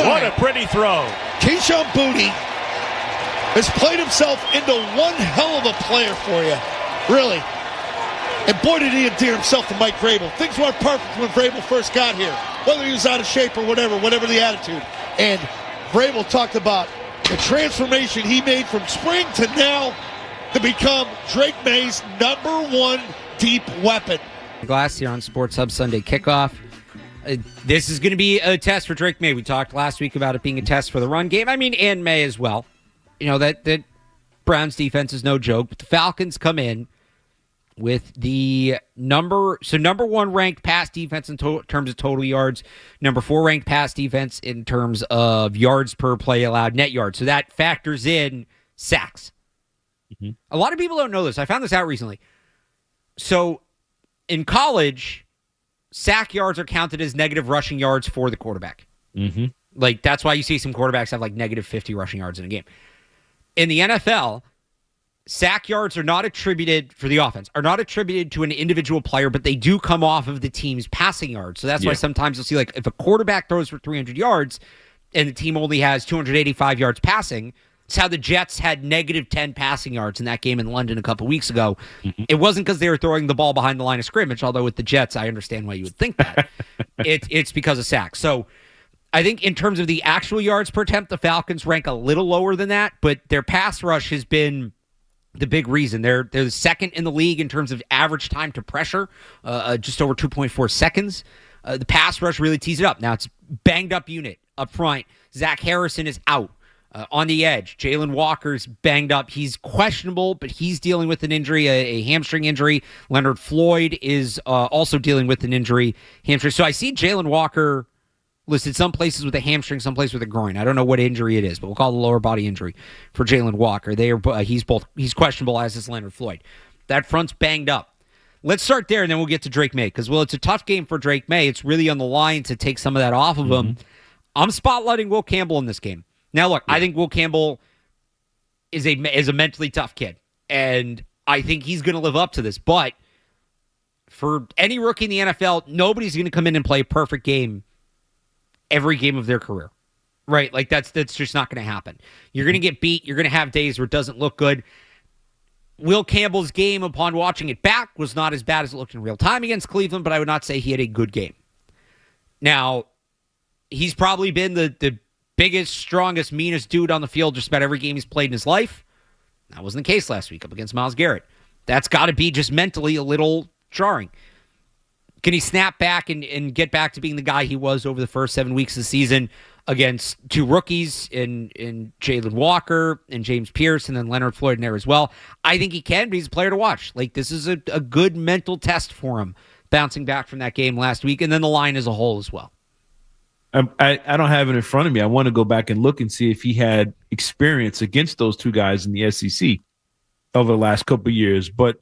What a pretty throw. Keyshawn Boutte has played himself into one hell of a player for you. Really. And boy, did he endear himself to Mike Vrabel. Things weren't perfect when Vrabel first got here, whether he was out of shape or whatever the attitude. And Vrabel talked about the transformation he made from spring to now to become Drake May's #1 deep weapon. Glass here on Sports Hub Sunday Kickoff. This is going to be a test for Drake May. We talked last week about it being a test for the run game. I mean, and May as well. You know, that Browns defense is no joke, but the Falcons come in with the number one ranked pass defense in terms of total yards, number 4 ranked pass defense in terms of yards per play allowed, net yards. So that factors in sacks. Mm-hmm. A lot of people don't know this. I found this out recently. So in college, sack yards are counted as negative rushing yards for the quarterback. Mm-hmm. Like, that's why you see some quarterbacks have like negative 50 rushing yards in a game. In the NFL, sack yards are not attributed for the offense, are not attributed to an individual player, but they do come off of the team's passing yards. So that's why sometimes you'll see, like, if a quarterback throws for 300 yards and the team only has 285 yards passing, it's how the Jets had negative 10 passing yards in that game in London a couple weeks ago. Mm-hmm. It wasn't because they were throwing the ball behind the line of scrimmage, although with the Jets, I understand why you would think that. It's because of sacks. So I think in terms of the actual yards per attempt, the Falcons rank a little lower than that, but their pass rush has been the big reason. They're the second in the league in terms of average time to pressure, just over 2.4 seconds. The pass rush really tees it up. Now it's banged up unit up front. Zach Harrison is out on the edge. Jalen Walker's banged up. He's questionable, but he's dealing with an injury, a hamstring injury. Leonard Floyd is also dealing with an injury, hamstring. So I see Jalen Walker listed some places with a hamstring, some places with a groin. I don't know what injury it is, but we'll call it a lower body injury for Jalen Walker. He's questionable, as is Leonard Floyd. That front's banged up. Let's start there, and then we'll get to Drake May, because, well, it's a tough game for Drake May. It's really on the line to take some of that off of him. I'm spotlighting Will Campbell in this game. Now, look, I think Will Campbell is a mentally tough kid, and I think he's going to live up to this. But for any rookie in the NFL, nobody's going to come in and play a perfect game every game of their career, right? Like, that's just not going to happen. You're going to get beat. You're going to have days where it doesn't look good. Will Campbell's game, upon watching it back, was not as bad as it looked in real time against Cleveland, but I would not say he had a good game. Now, he's probably been the biggest, strongest, meanest dude on the field just about every game he's played in his life. That wasn't the case last week up against Myles Garrett. That's got to be just mentally a little jarring. Can he snap back and get back to being the guy he was over the first 7 weeks of the season against two rookies in Jalen Walker and James Pierce and then Leonard Floyd in there as well? I think he can, but he's a player to watch. Like, this is a good mental test for him, bouncing back from that game last week, and then the line as a whole as well. I don't have it in front of me. I want to go back and look and see if he had experience against those two guys in the SEC over the last couple of years. But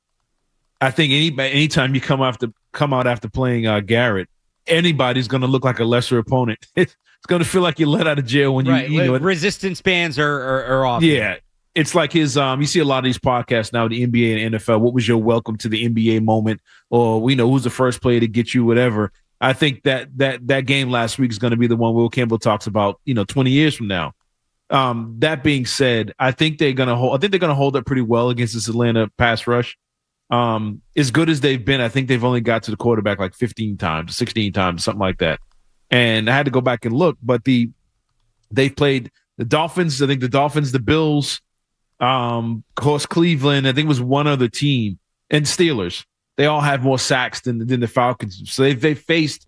I think anytime you come out after playing Garrett, anybody's going to look like a lesser opponent. It's going to feel like you're let out of jail when you know resistance bands are off. Yeah, it's like his. You see a lot of these podcasts now, the NBA and NFL. What was your welcome to the NBA moment? Or we know who's the first player to get you, whatever. I think that game last week is going to be the one Will Campbell talks about, 20 years from now. That being said, I think they're going to hold up pretty well against this Atlanta pass rush. As good as they've been, I think they've only got to the quarterback like 15 times, 16 times, something like that. And I had to go back and look, but they've played the Dolphins. I think the Dolphins, the Bills, of course, Cleveland. I think it was one other team, and Steelers. They all have more sacks than the Falcons. So they've faced,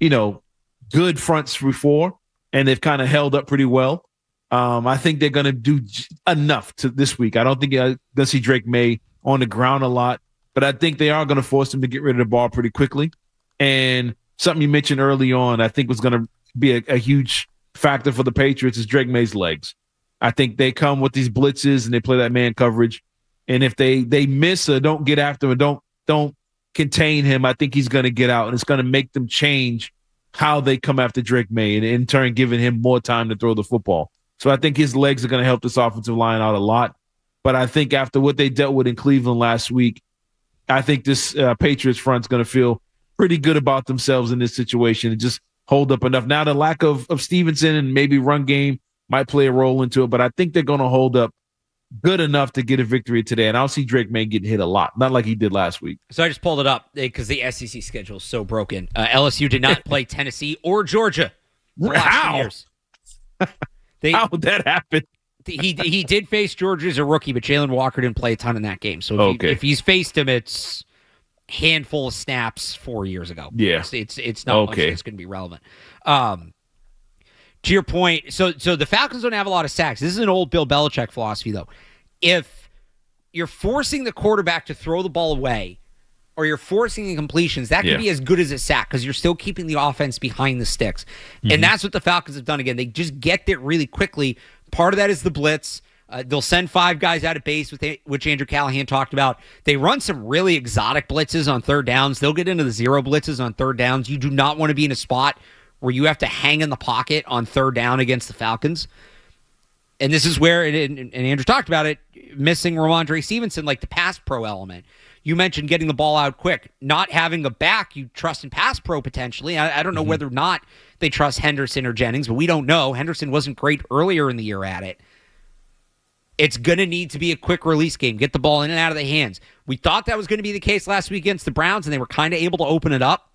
good fronts before, and they've kind of held up pretty well. I think they're going to do enough to this week. I don't think I'm going to see Drake May on the ground a lot, but I think they are going to force him to get rid of the ball pretty quickly. And something you mentioned early on, I think was going to be a huge factor for the Patriots is Drake May's legs. I think they come with these blitzes and they play that man coverage. And if they miss or don't get after him, don't contain him, I think he's going to get out, and it's going to make them change how they come after Drake May, and in turn giving him more time to throw the football. So I think his legs are going to help this offensive line out a lot. But I think after what they dealt with in Cleveland last week, I think this Patriots front's going to feel pretty good about themselves in this situation and just hold up enough. Now, the lack of Stevenson and maybe run game might play a role into it, but I think they're going to hold up good enough to get a victory today. And I'll see Drake May getting hit a lot, not like he did last week. So I just pulled it up because the SEC schedule is so broken. LSU did not play Tennessee or Georgia. How? How would that happen? He did face Georgia as a rookie, but Jalen Walker didn't play a ton in that game. So if he's faced him, it's handful of snaps 4 years ago. Yeah. It's not much that's going to be relevant. To your point, so the Falcons don't have a lot of sacks. This is an old Bill Belichick philosophy, though. If you're forcing the quarterback to throw the ball away or you're forcing incompletions, that can be as good as a sack because you're still keeping the offense behind the sticks. Mm-hmm. And that's what the Falcons have done again. They just get there really quickly. Part of that is the blitz. They'll send 5 guys out of base, which Andrew Callahan talked about. They run some really exotic blitzes on third downs. They'll get into the zero blitzes on third downs. You do not want to be in a spot where you have to hang in the pocket on third down against the Falcons. And this is where, and Andrew talked about it, missing Ramondre Stevenson, like the pass pro element. You mentioned getting the ball out quick. Not having a back you trust in pass pro potentially. I don't know whether or not they trust Henderson or Jennings, but we don't know. Henderson wasn't great earlier in the year at it. It's going to need to be a quick release game. Get the ball in and out of the hands. We thought that was going to be the case last week against the Browns, and they were kind of able to open it up.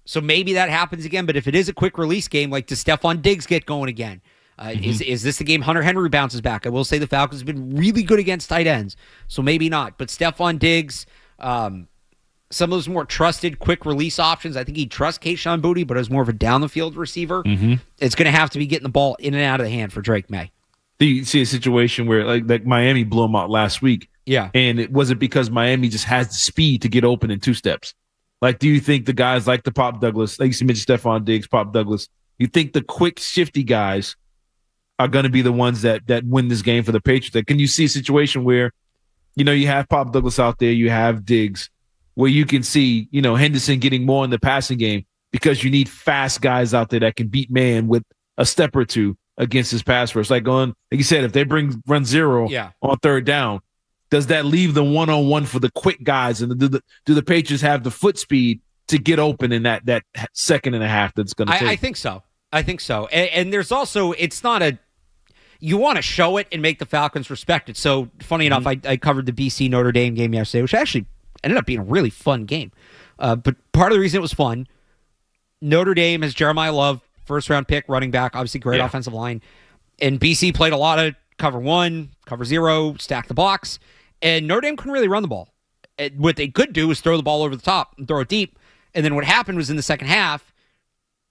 So maybe that happens again, but if it is a quick release game, like does Stephon Diggs get going again? Is this the game Hunter Henry bounces back? I will say the Falcons have been really good against tight ends, so maybe not. But Stephon Diggs, some of those more trusted quick release options, I think he'd trust Kayshon Boutte, but as more of a down-the-field receiver, it's going to have to be getting the ball in and out of the hand for Drake May. You see a situation where like Miami blew him out last week. Yeah. And it wasn't because Miami just has the speed to get open in 2 steps. Like, do you think the guys like the Pop Douglas, like you mentioned Stephon Diggs, Pop Douglas, you think the quick, shifty guys are going to be the ones that win this game for the Patriots? Can you see a situation where, you have Pop Douglas out there, you have Diggs, where you can see, Henderson getting more in the passing game because you need fast guys out there that can beat man with a step or two against his pass rush. Like you said, if they run zero on third down, does that leave the one-on-one for the quick guys? And do the Patriots have the foot speed to get open in that second and a half that's going to take? I think so. And there's also, it's not you want to show it and make the Falcons respect it. So funny enough, I covered the BC Notre Dame game yesterday, which actually ended up being a really fun game. But part of the reason it was fun, Notre Dame has Jeremiah Love, first-round pick, running back, obviously great offensive line. And BC played a lot of cover 1, cover 0, stack the box. And Notre Dame couldn't really run the ball. What they could do is throw the ball over the top and throw it deep. And then what happened was in the second half,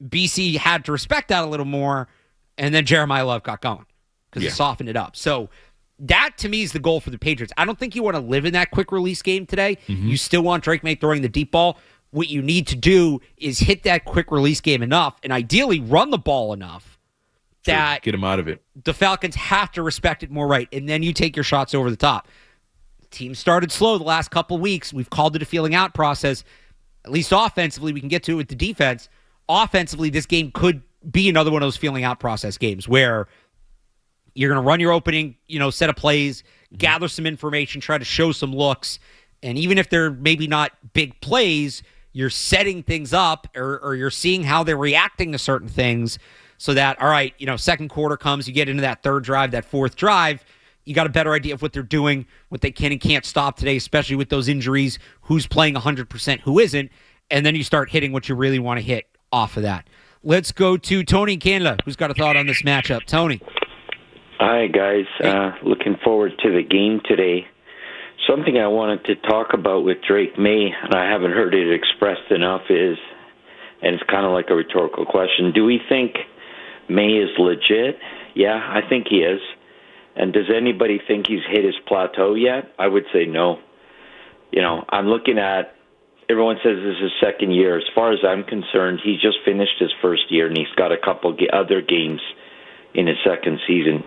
BC had to respect that a little more, and then Jeremiah Love got going because it softened it up. So that, to me, is the goal for the Patriots. I don't think you want to live in that quick release game today. You still want Drake May throwing the deep ball. What you need to do is hit that quick release game enough and ideally run the ball enough that get him out of it. The Falcons have to respect it more, right? And then you take your shots over the top. Team started slow the last couple of weeks. We've called it a feeling out process. At least offensively, we can get to it with the defense. Offensively, this game could be another one of those feeling out process games where you're going to run your opening, set of plays, gather some information, try to show some looks. And even if they're maybe not big plays, you're setting things up or you're seeing how they're reacting to certain things so that, all right, second quarter comes, you get into that third drive, that fourth drive, you got a better idea of what they're doing, what they can and can't stop today, especially with those injuries, who's playing 100%, who isn't, and then you start hitting what you really want to hit off of that. Let's go to Tony in Canada, who's got a thought on this matchup. Tony. Hi, guys. Looking forward to the game today. Something I wanted to talk about with Drake May, and I haven't heard it expressed enough, and it's kind of like a rhetorical question, do we think May is legit? Yeah, I think he is. And does anybody think he's hit his plateau yet? I would say no. I'm looking at, everyone says this is his second year. As far as I'm concerned, he just finished his first year, and he's got a couple other games in his second season.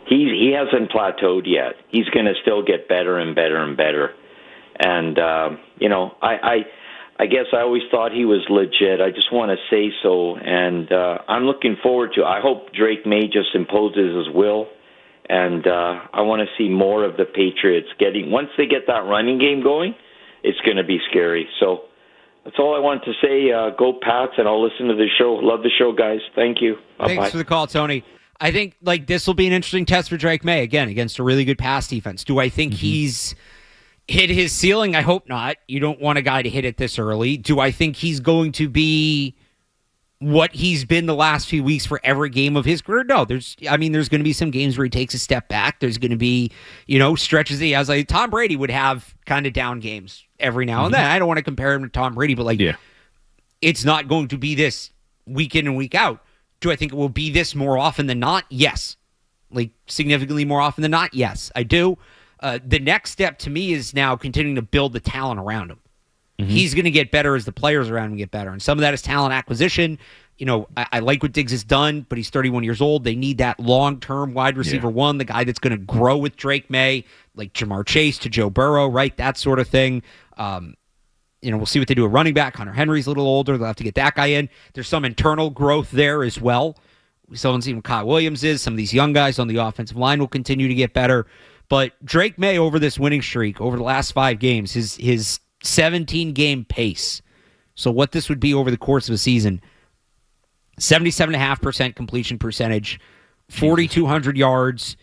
He hasn't plateaued yet. He's going to still get better and better and better. And, I guess I always thought he was legit. I just want to say so. And I'm looking forward to it. I hope Drake May just imposes his will. And I want to see more of the Patriots once they get that running game going, it's going to be scary. So That's all I want to say. Go Pats, and I'll listen to the show. Love the show, guys. Thank you. Bye-bye. Thanks for the call, Tony. I think this will be an interesting test for Drake May, again, against a really good pass defense. Do I think he's hit his ceiling? I hope not. You don't want a guy to hit it this early. Do I think he's going to be what he's been the last few weeks for every game of his career? No. There's going to be some games where he takes a step back. There's going to be, stretches he has. Like Tom Brady would have kind of down games every now and then. I don't want to compare him to Tom Brady, but it's not going to be this week in and week out. Do I think it will be this more often than not? Yes. Like significantly more often than not? Yes, I do. The next step to me is now continuing to build the talent around him. He's going to get better as the players around him get better. And some of that is talent acquisition. I like what Diggs has done, but he's 31 years old. They need that long-term wide receiver one, the guy that's going to grow with Drake May, like Jamar Chase to Joe Burrow, right? That sort of thing. We'll see what they do at running back. Hunter Henry's a little older. They'll have to get that guy in. There's some internal growth there as well. We still haven't seen what Kyle Williams is. Some of these young guys on the offensive line will continue to get better. But Drake May, over this winning streak, over the last 5 games, his 17-game pace. So what this would be over the course of a season, 77.5% completion percentage, 4,200 yards,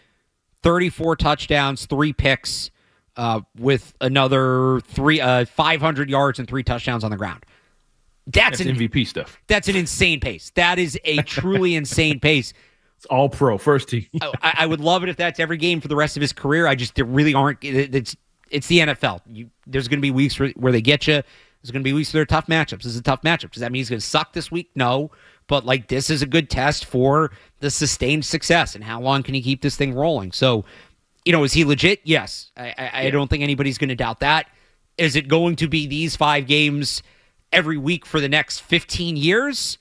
34 touchdowns, 3 picks, with another 500 yards and 3 touchdowns on the ground. That's MVP stuff. That's an insane pace. That is a truly insane pace. It's all pro, first team. I would love it if that's every game for the rest of his career. There really aren't. It's the NFL. There's going to be weeks where they get you. There's going to be weeks where they're tough matchups. This is a tough matchup. Does that mean he's going to suck this week? No. But this is a good test for the sustained success and how long can he keep this thing rolling. So, is he legit? Yes. I don't think anybody's going to doubt that. Is it going to be these 5 games every week for the next 15 years?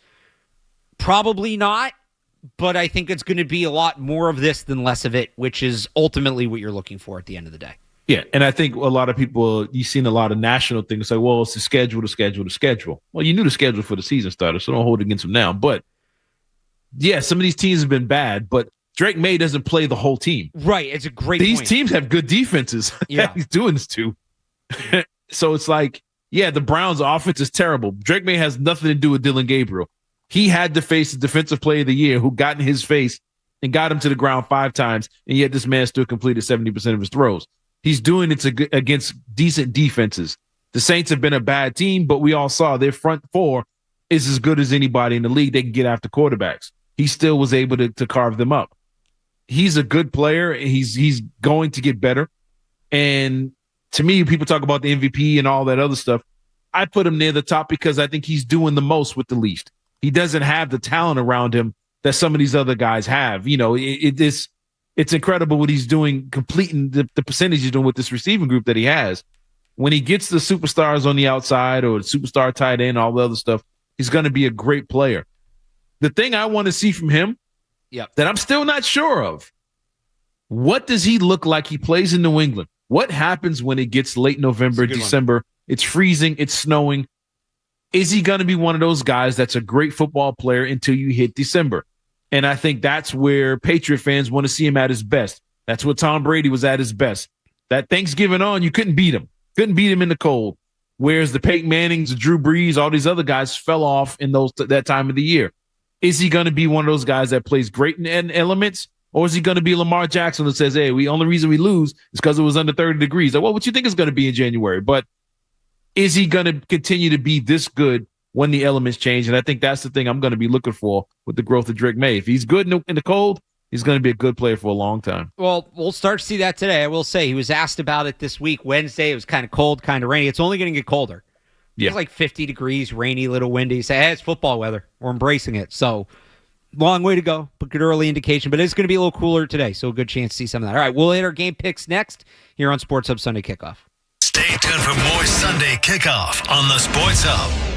Probably not. But I think it's going to be a lot more of this than less of it, which is ultimately what you're looking for at the end of the day. Yeah, and I think a lot of people, you've seen a lot of national things like, well, it's the schedule. Well, you knew the schedule for the season started, so don't hold it against them now. But, yeah, some of these teams have been bad, but Drake May doesn't play the whole team. Right, it's a great These point. teams have good defenses that he's doing this to. So it's like, yeah, the Browns' offense is terrible. Drake May has nothing to do with Dylan Gabriel. He had to face the defensive player of the year who got in his face and got him to the ground 5 times, and yet this man still completed 70% of his throws. He's doing it against decent defenses. The Saints have been a bad team, but we all saw their front 4 is as good as anybody in the league. They can get after quarterbacks. He still was able to carve them up. He's a good player. He's going to get better. And to me, people talk about the MVP and all that other stuff. I put him near the top because I think he's doing the most with the least. He doesn't have the talent around him that some of these other guys have. It's incredible what he's doing, completing the percentage he's doing with this receiving group that he has. When he gets the superstars on the outside or the superstar tight end, all the other stuff, he's going to be a great player. The thing I want to see from him that I'm still not sure of, what does he look like? He plays in New England. What happens when it gets late November, December? It's freezing. It's snowing. Is he going to be one of those guys that's a great football player until you hit December? And I think that's where Patriot fans want to see him at his best. That's what Tom Brady was at his best. That Thanksgiving on, you couldn't beat him. Couldn't beat him in the cold. Whereas the Peyton Mannings, the Drew Brees, all these other guys fell off in that time of the year. Is he going to be one of those guys that plays great in elements? Or is he going to be Lamar Jackson that says, hey, only reason we lose is because it was under 30 degrees? Like, well, what you think is going to be in January? But is he going to continue to be this good when the elements change? And I think that's the thing I'm going to be looking for with the growth of Drake May. If he's good in the cold, he's going to be a good player for a long time. Well, we'll start to see that today. I will say he was asked about it this week. Wednesday, it was kind of cold, kind of rainy. It's only going to get colder. Yeah. It's like 50 degrees, rainy, little windy. You say, hey, it's football weather. We're embracing it. So long way to go, but good early indication. But it's going to be a little cooler today, so a good chance to see some of that. All right, we'll hit our game picks next here on Sports Hub Sunday Kickoff. Stay tuned for more Sunday Kickoff on the Sports Hub.